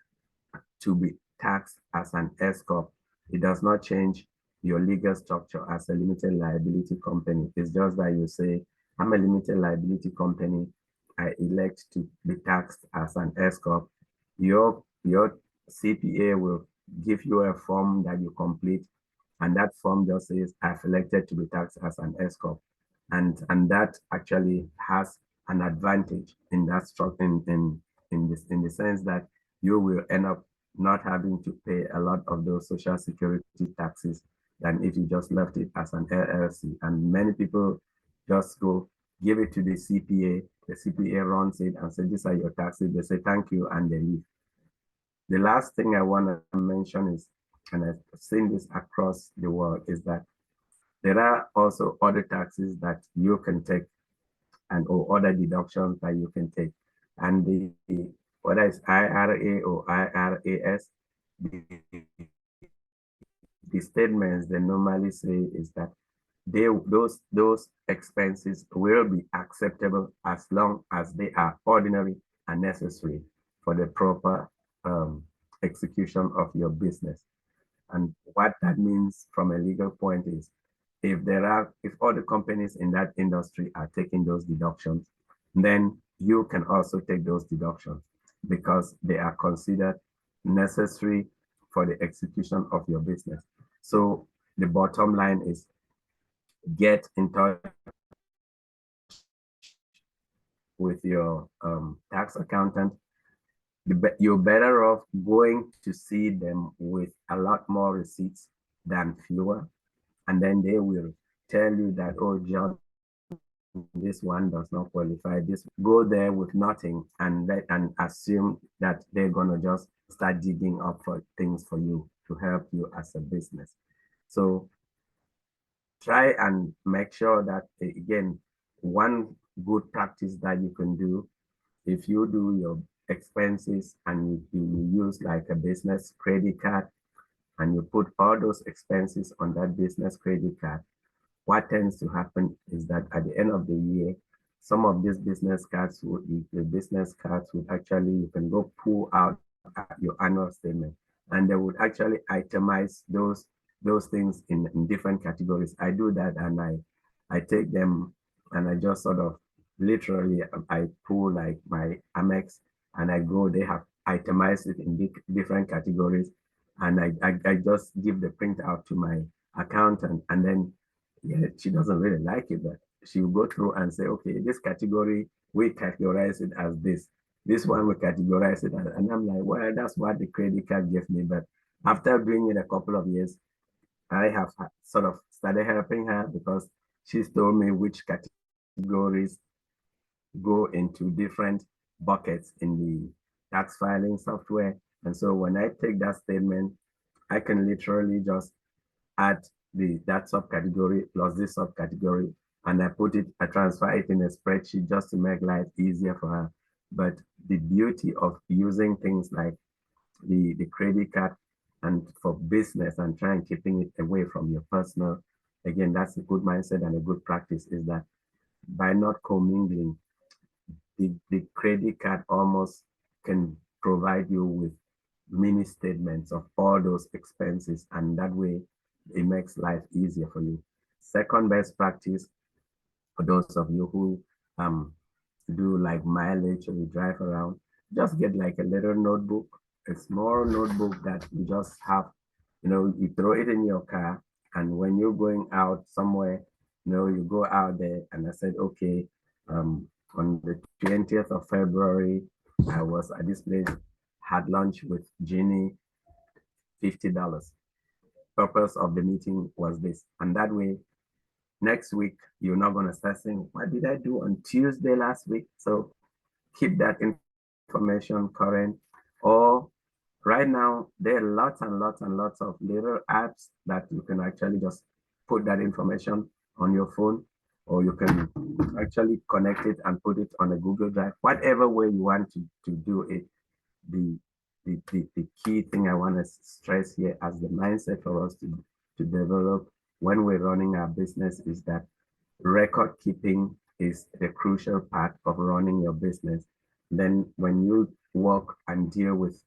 to be taxed as an S corp, it does not change your legal structure as a limited liability company. It's just that you say, I'm a limited liability company, I elect to be taxed as an S corp. Your CPA will give you a form that you complete, and that form just says, I've elected to be taxed as an S corp. And that actually has an advantage in that structure, in the sense that you will end up not having to pay a lot of those Social Security taxes than if you just left it as an LLC. And many people just go give it to the CPA runs it and say, these are your taxes. They say, thank you, and they leave. The last thing I want to mention is, and I've seen this across the world, is that there are also other taxes that you can take, or other deductions that you can take. And whether it's IRA or IRAS, the statements they normally say is that those expenses will be acceptable as long as they are ordinary and necessary for the proper execution of your business. And what that means from a legal point is, if all the companies in that industry are taking those deductions, then you can also take those deductions because they are considered necessary for the execution of your business. So the bottom line is, get in touch with your tax accountant. You're better off going to see them with a lot more receipts than fewer. And then they will tell you that, oh, John, this one does not qualify. Go there with nothing and assume that they're gonna just start digging up for things for you to help you as a business. So try and make sure that, again, one good practice that you can do, if you do your expenses and you use like a business credit card, and you put all those expenses on that business credit card, what tends to happen is that at the end of the year, some of these business cards would actually, you can go pull out your annual statement, and they would actually itemize those things in different categories. I do that, and I take them and I just sort of literally, I pull like my Amex and I go, they have itemized it in different categories. And I just give the printout to my accountant, and then she doesn't really like it, but she will go through and say, okay, this category, we categorize it as this. This one we categorize it as, and I'm like, well, that's what the credit card gave me. But after doing it a couple of years, I have sort of started helping her because she's told me which categories go into different buckets in the tax filing software. And so when I take that statement, I can literally just add that subcategory plus this subcategory, and I transfer it in a spreadsheet just to make life easier for her. But the beauty of using things like the credit card and for business and trying keeping it away from your personal, again, that's a good mindset and a good practice, is that by not commingling, the credit card almost can provide you with mini statements of all those expenses, and that way it makes life easier for you. Second best practice, for those of you who do like mileage or you drive around, just get like a little notebook, a small notebook that you just have, you throw it in your car, and when you're going out somewhere, you go out there, and I said, okay, on the 20th of February, I was at this place, had lunch with Ginny. $50. Purpose of the meeting was this. And that way, next week, you're not going to start saying, what did I do on Tuesday last week? So keep that information current. Or right now, there are lots and lots and lots of little apps that you can actually just put that information on your phone, or you can actually connect it and put it on a Google Drive, whatever way you want to do it. The key thing I want to stress here as the mindset for us to develop when we're running our business is that record keeping is the crucial part of running your business. Then when you work and deal with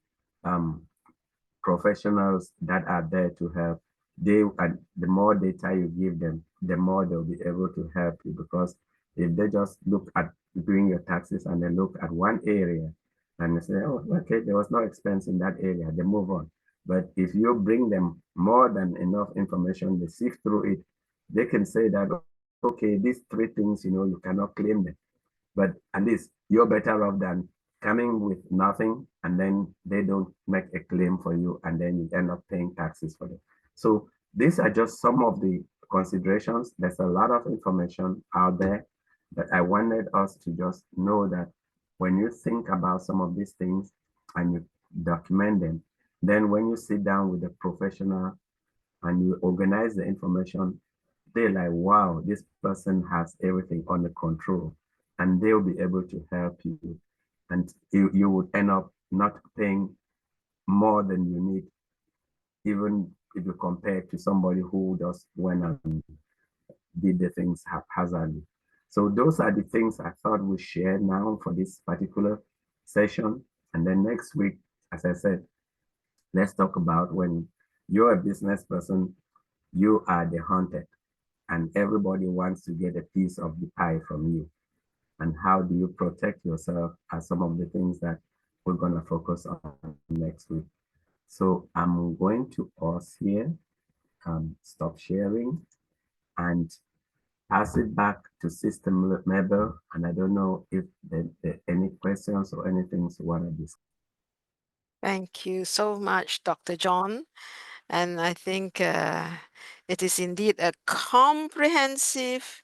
professionals that are there to help, and the more data you give them, the more they'll be able to help you, because if they just look at doing your taxes and they look at one area and they say, oh, okay, there was no expense in that area, they move on. But if you bring them more than enough information, they sift through it, they can say that, okay, these three things, you cannot claim them. But at least you're better off than coming with nothing and then they don't make a claim for you and then you end up paying taxes for them. So these are just some of the considerations. There's a lot of information out there, but I wanted us to just know that when you think about some of these things and you document them, then when you sit down with a professional and you organize the information, they're like, wow, this person has everything under control, and they'll be able to help you. And you would end up not paying more than you need, even if you compare to somebody who just went and did the things haphazardly. So those are the things I thought we share now for this particular session. And then next week, as I said, let's talk about when you're a business person, you are the hunted, and everybody wants to get a piece of the pie from you. And how do you protect yourself are some of the things that we're going to focus on next week. So I'm going to pause here, stop sharing, and pass it back to Sister Mabel. And I don't know if there are any questions or anything you want to discuss. Thank you so much, Dr. John. And I think it is indeed a comprehensive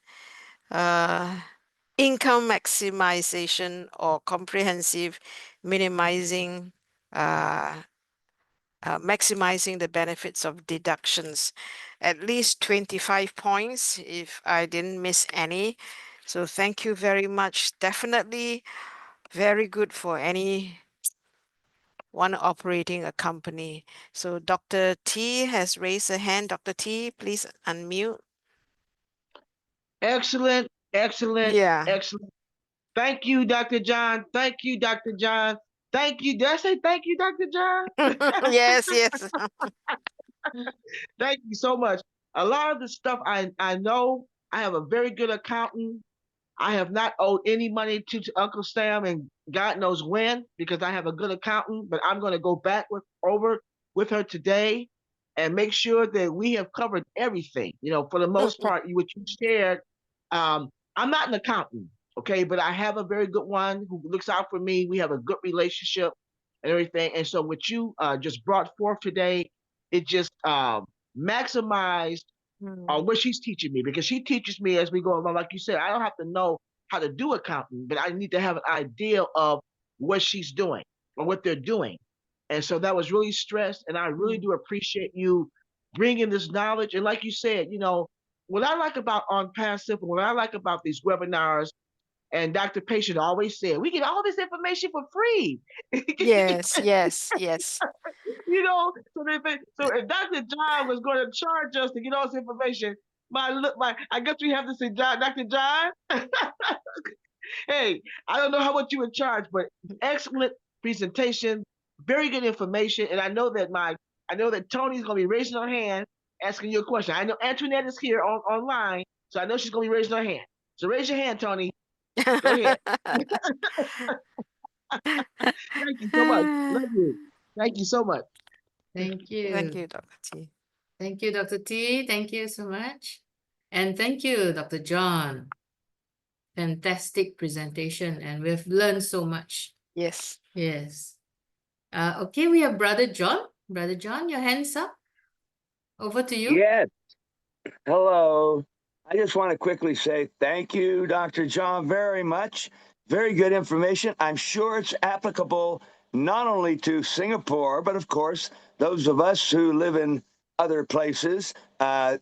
income maximization or comprehensive minimizing, maximizing the benefits of deductions. At least 25 points if I didn't miss any. So thank you very much. Definitely very good for any one operating a company. So Dr. T has raised a hand. Dr. T, please unmute. Excellent, excellent, Yeah. excellent. Thank you, Dr. John. Thank you, Dr. John. Thank you. Did I say thank you, Dr. John? Yes, yes. Thank you so much. A lot of the stuff I know, I have a very good accountant. I have not owed any money to Uncle Sam, and God knows when, because I have a good accountant. But I'm going to go back over with her today and make sure that we have covered everything. For the most part, what you shared. I'm not an accountant, okay, but I have a very good one who looks out for me. We have a good relationship and everything. And so what you just brought forth today, it just maximized what she's teaching me, because she teaches me as we go along. Like you said, I don't have to know how to do accounting, but I need to have an idea of what she's doing or what they're doing. And so that was really stressed, and I really do appreciate you bringing this knowledge. And like you said, what I like about ONPASSIVE, what I like about these webinars, and Dr. Patient always said, we get all this information for free. Yes, yes, yes. So if Dr. John was going to charge us to get all this information, I guess we have to say, Dr. John, hey, I don't know how much you would charge, but excellent presentation, very good information. And I know that Tony's going to be raising her hand, asking you a question. I know Antoinette is here online, so I know she's going to be raising her hand. So raise your hand, Tony. Go ahead. Thank you so much. Love you. Thank you so much. Thank you. Thank you, Dr. T. Thank you, Dr. T. Thank you so much. And thank you, Dr. John. Fantastic presentation, and we've learned so much. Yes. Yes. Okay, we have Brother John. Brother John, your hand's up. Over to you. Yes. Hello. I just want to quickly say thank you, Dr. John, very much. Very good information. I'm sure it's applicable not only to Singapore, but of course, those of us who live in other places.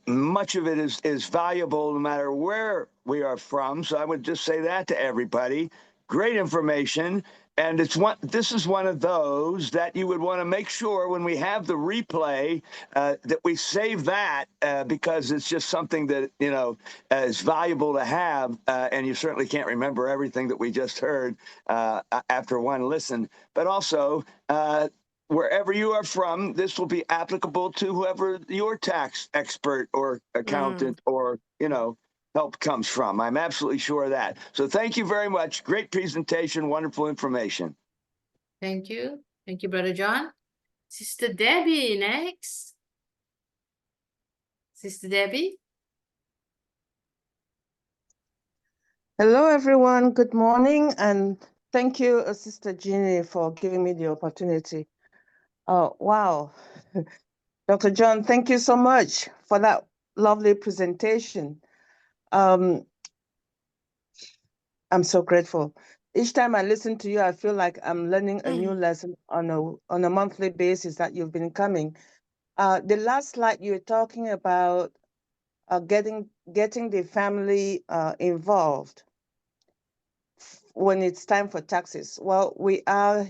Much of it is valuable no matter where we are from. So I would just say that to everybody. Great information. And this is one of those that you would want to make sure when we have the replay that we save that because it's just something that, is valuable to have. And you certainly can't remember everything that we just heard after one listen. But also, wherever you are from, this will be applicable to whoever your tax expert or accountant or, help comes from. I'm absolutely sure of that. So thank you very much. Great presentation, wonderful information. Thank you. Thank you, Brother John. Sister Debbie next. Sister Debbie. Hello, everyone. Good morning. And thank you, Sister Jeannie, for giving me the opportunity. Oh, wow. Dr. John, thank you so much for that lovely presentation. I'm so grateful. Each time I listen to you, I feel like I'm learning a new lesson on a monthly basis that you've been coming. The last slide you were talking about getting the family involved when it's time for taxes. Well, we are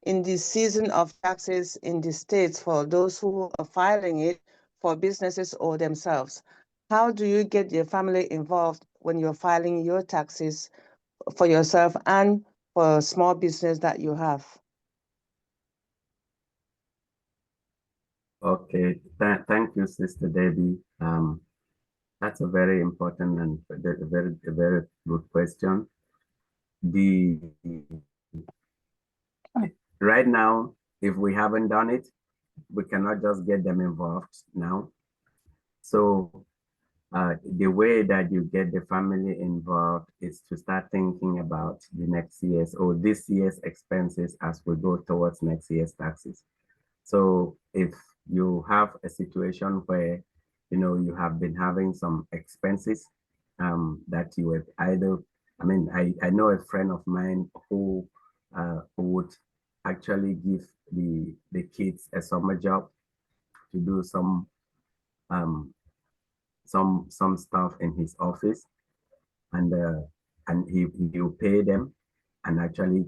in the season of taxes in the States for those who are filing it for businesses or themselves. How do you get your family involved when you're filing your taxes for yourself and for a small business that you have? Okay, thank you, Sister Debbie. That's a very important and a very good question. Right now, if we haven't done it, we cannot just get them involved now. So the way that you get the family involved is to start thinking about the next year's or this year's expenses as we go towards next year's taxes. So if you have a situation where, you have been having some expenses that you would either, I know a friend of mine who would actually give the kids a summer job to do some stuff in his office, and he'll pay them and actually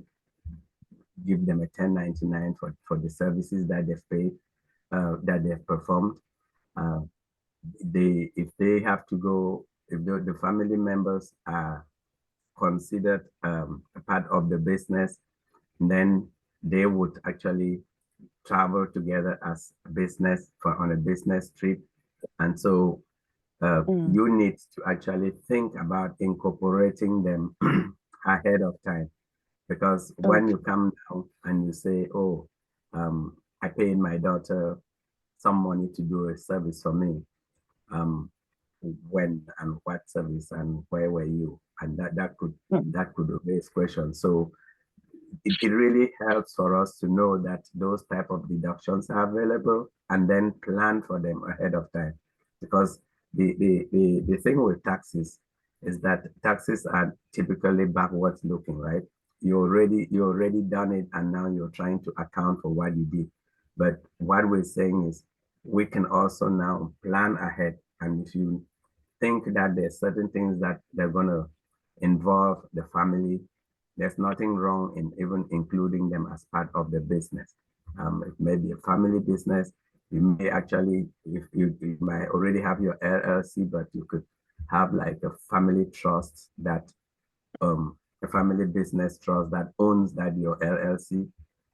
give them a 1099 for the services that they've paid, that they've performed. If they have to go, if the family members are considered a part of the business, then they would actually travel together as a business on a business trip. And so you need to actually think about incorporating them ahead of time. Because when you come down and you say, oh, I paid my daughter some money to do a service for me, when and what service and where were you? And that could raise questions. So it really helps for us to know that those type of deductions are available and then plan for them ahead of time. Because the thing with taxes is that taxes are typically backwards looking, right? You already done it, and now you're trying to account for what you did. But what we're saying is we can also now plan ahead. And if you think that there's certain things that they're gonna involve the family, there's nothing wrong in even including them as part of the business. It may be a family business. You may actually, if you might already have your LLC, but you could have like a family trust that, a family business trust that owns that your LLC.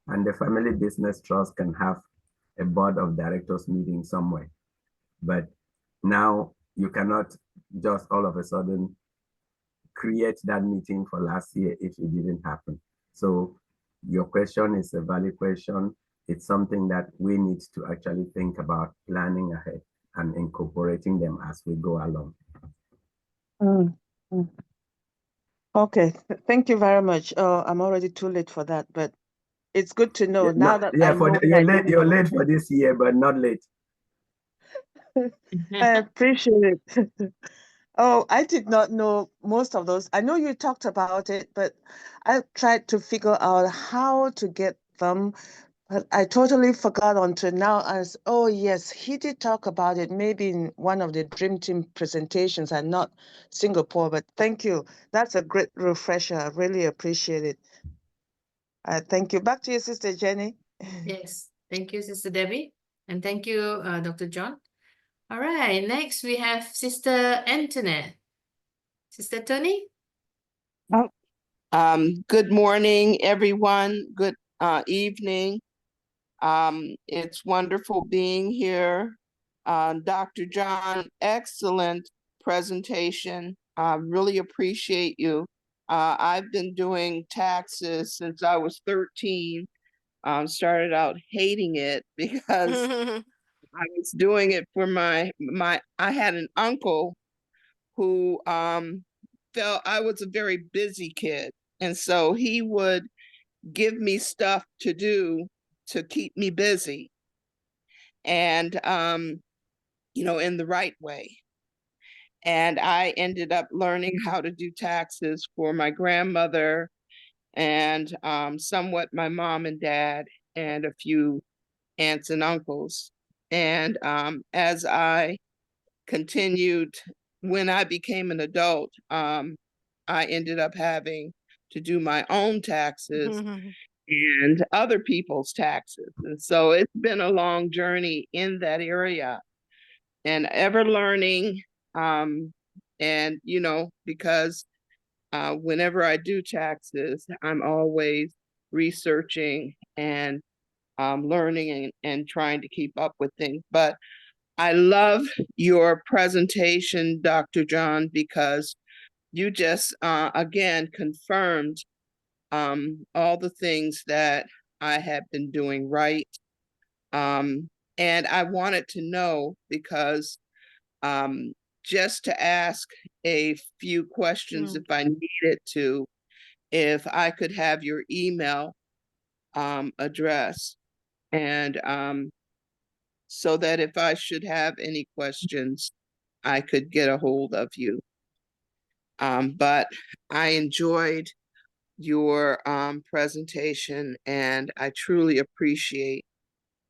And the family business trust can have a board of directors meeting somewhere. But now you cannot just all of a sudden create that meeting for last year if it didn't happen. So your question is a valid question. It's something that we need to actually think about planning ahead and incorporating them as we go along. Okay, thank you very much. I'm already too late for that, but it's good to know Yeah, now no, that yeah, I for know the, where I you're can late for this year, but not late. go. I appreciate it. Oh, I did not know most of those. I know you talked about it, but I tried to figure out how to get them, but I totally forgot until now. As oh yes, he did talk about it maybe in one of the Dream Team presentations and not Singapore. But thank you. That's a great refresher. I really appreciate it. Thank you. Back to you, Sister Jenny. Yes, thank you, Sister Debbie. And thank you, Dr. John. All right, next we have Sister Antoinette. Sister Tony? Good morning, everyone. Good evening. It's wonderful being here. Dr. John, excellent presentation. Really appreciate you. I've been doing taxes since I was 13. Started out hating it because I was doing it for I had an uncle who felt I was a very busy kid. And so he would give me stuff to do to keep me busy and, in the right way. And I ended up learning how to do taxes for my grandmother and somewhat my mom and dad and a few aunts and uncles. And as I continued, when I became an adult, I ended up having to do my own taxes and other people's taxes. And so it's been a long journey in that area and ever learning. And, because whenever I do taxes, I'm always researching and learning and trying to keep up with things. But I love your presentation, Dr. John, because you just, again, confirmed all the things that I have been doing right. And I wanted to know because just to ask a few questions if I needed to, if I could have your email address and so that if I should have any questions, I could get a hold of you. But I enjoyed your presentation and I truly appreciate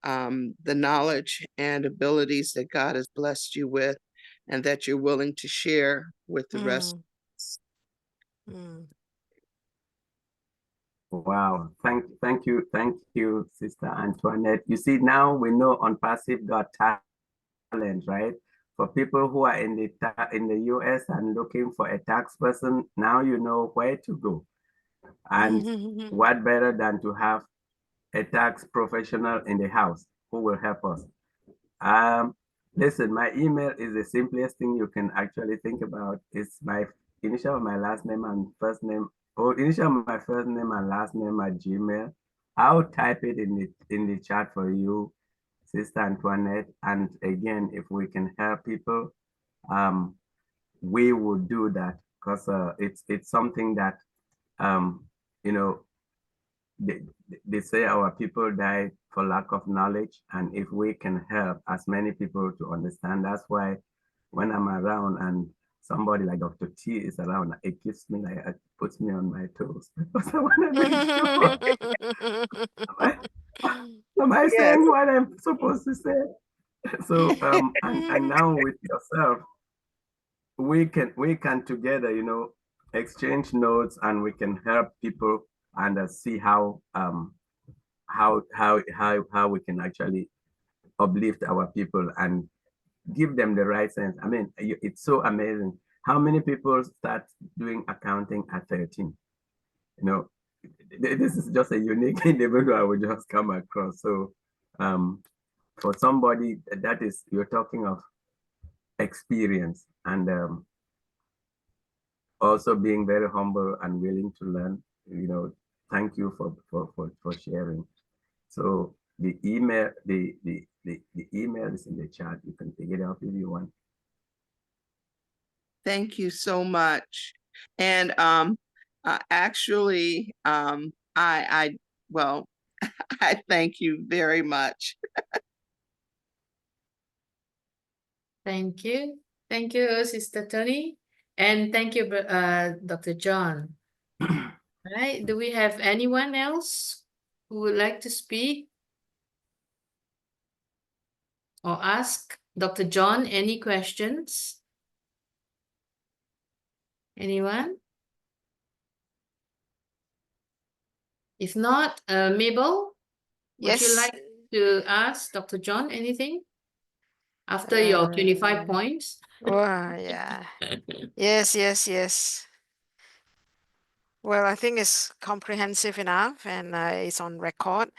the knowledge and abilities that God has blessed you with and that you're willing to share with the rest of us. Wow, thank you, Sister Antoinette. You see, now we know ONPASSIVE got talent, right? For people who are in the US and looking for a tax person, now you know where to go. And what better than to have a tax professional in the house who will help us. Listen, my email is the simplest thing you can actually think about. It's my initial, my last name and first name, or initial, my first name and last name at Gmail. I'll type it in the chat for you, Sister Antoinette. And again, if we can help people, we will do that because it's something that you know, they say our people die for lack of knowledge, and if we can help as many people to understand, that's why when I'm around and somebody like Dr. T is around, it keeps me like, it puts me on my toes because I want to make sure am I Yes. saying what I'm supposed to say? So and now with yourself, we can together, exchange notes, and we can help people and see how we can actually uplift our people and give them the right sense. I mean, it's so amazing how many people start doing accounting at 13. This is just a unique individual I would just come across. So for somebody that is, you're talking of experience and also being very humble and willing to learn, thank you for sharing. So the email is in the chat. You can pick it up if you want. Thank you so much. And actually, well, I thank you very much. Thank you. Thank you, Sister Tony. And thank you, Dr. John. All right. Do we have anyone else who would like to speak or ask Dr. John any questions? Anyone? If not, Mabel, would you Yes. like to ask Dr. John anything after your 25 points? Wow, yeah. Yes, yes, yes. Well, I think it's comprehensive enough and it's on record.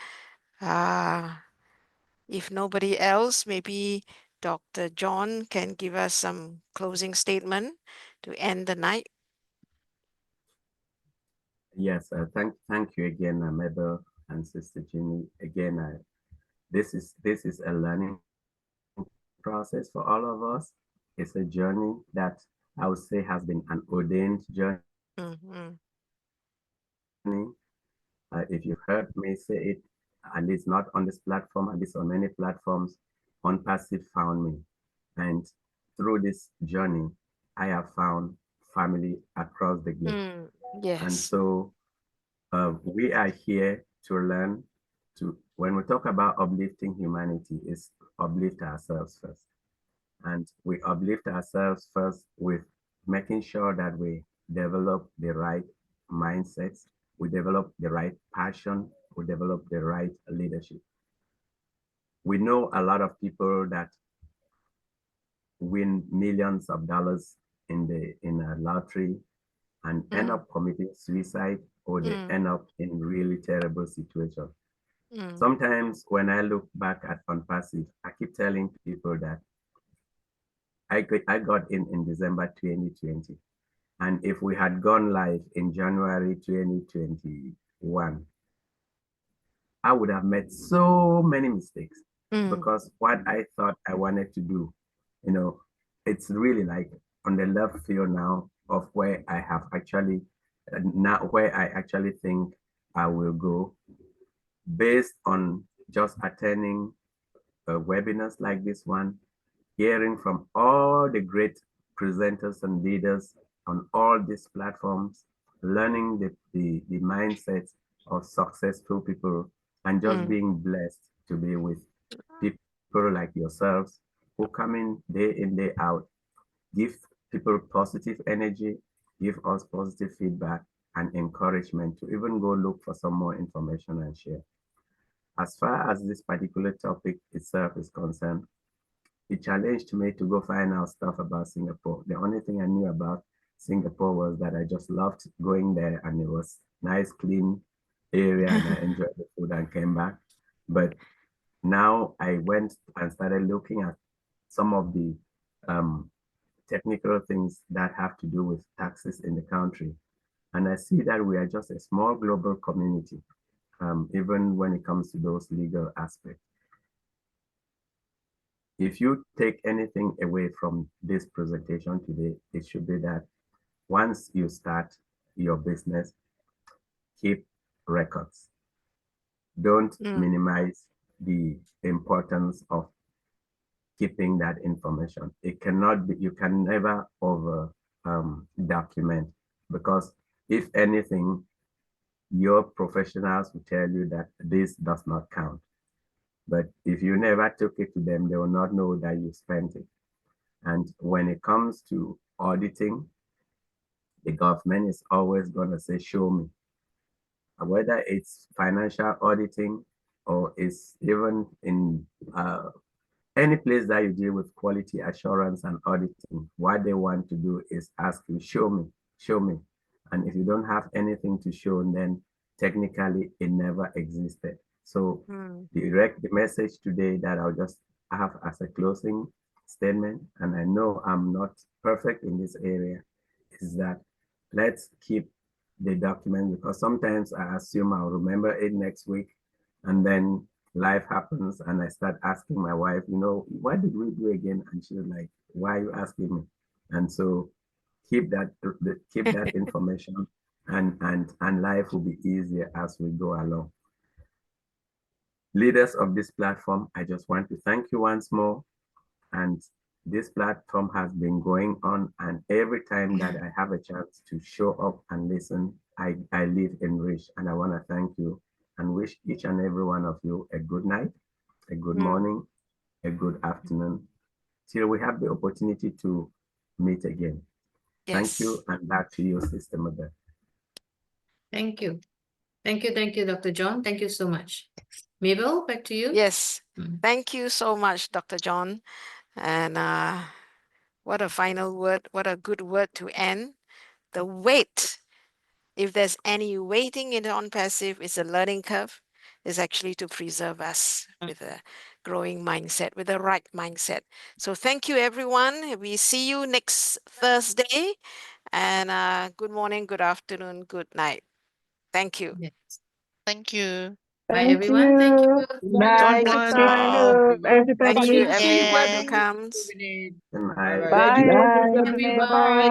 If nobody else, maybe Dr. John can give us some closing statement to end the night. Yes, thank you again, Mabel and Sister Jenny. Again, this is a learning process for all of us. It's a journey that I would say has been an ordained journey. If you've heard me say it, at least not on this platform, at least on many platforms, ONPASSIVE found me. And through this journey, I have found family across the globe. Yes. And so we are here to learn when we talk about uplifting humanity, is uplift ourselves first. And we uplift ourselves first with making sure that we develop the right mindsets, we develop the right passion, we develop the right leadership. We know a lot of people that win millions of dollars in a lottery and end up committing suicide, or they end up in really terrible situations. Sometimes when I look back at ONPASSIVE, I keep telling people that I got in December 2020. And if we had gone live in January 2021, I would have made so many mistakes because what I thought I wanted to do, it's really like on the left field now of where I have actually, where I actually think I will go based on just attending webinars like this one, hearing from all the great presenters and leaders on all these platforms, learning the mindsets of successful people, and just being blessed to be with people like yourselves who come in, day out, give people positive energy, give us positive feedback and encouragement to even go look for some more information and share. As far as this particular topic itself is concerned, it challenged me to go find out stuff about Singapore. The only thing I knew about Singapore was that I just loved going there and it was nice, clean area and I enjoyed the food and came back. But now I went and started looking at some of the technical things that have to do with taxes in the country. And I see that we are just a small global community, even when it comes to those legal aspects. If you take anything away from this presentation today, it should be that once you start your business, keep records. Don't minimize the importance of keeping that information. It cannot be, you can never over document, because if anything, your professionals will tell you that this does not count. But if you never took it to them, they will not know that you spent it. And when it comes to auditing, the government is always going to say, show me. Whether it's financial auditing or it's even in any place that you deal with quality assurance and auditing, what they want to do is ask you, show me, show me. And if you don't have anything to show, then technically it never existed. So the message today that I'll just have as a closing statement, and I know I'm not perfect in this area, is that let's keep the document, because sometimes I assume I'll remember it next week, and then life happens and I start asking my wife, what did we do again? And she's like, why are you asking me? And so keep that information, and life will be easier as we go along. leaders of this platform, I just want to thank you once more. And this platform has been going on, and every time that I have a chance to show up and listen, I live enriched, and I want to thank you and wish each and every one of you a good night, a good morning, a good afternoon, till we have the opportunity to meet again. Thank you, and back to you, Sister Mother. Thank you. Thank you, Dr. John. Thank you so much. Mabel, back to you. Yes. Thank you so much, Dr. John. And what a final word, what a good word to end. The wait, if there's any waiting in the ONPASSIVE, it's a learning curve, is actually to preserve us with a growing mindset, with the right mindset. So thank you, everyone. We see you next Thursday. And good morning, good afternoon, good night. Thank you. Yes. Thank you. Bye, Thank everyone. Thank you. you. Bye. Everyone. Thank you, everybody. Thank you, Yeah. everyone who comes. Good night. Thank you, Bye, Dr. Justice. everyone. Bye-bye.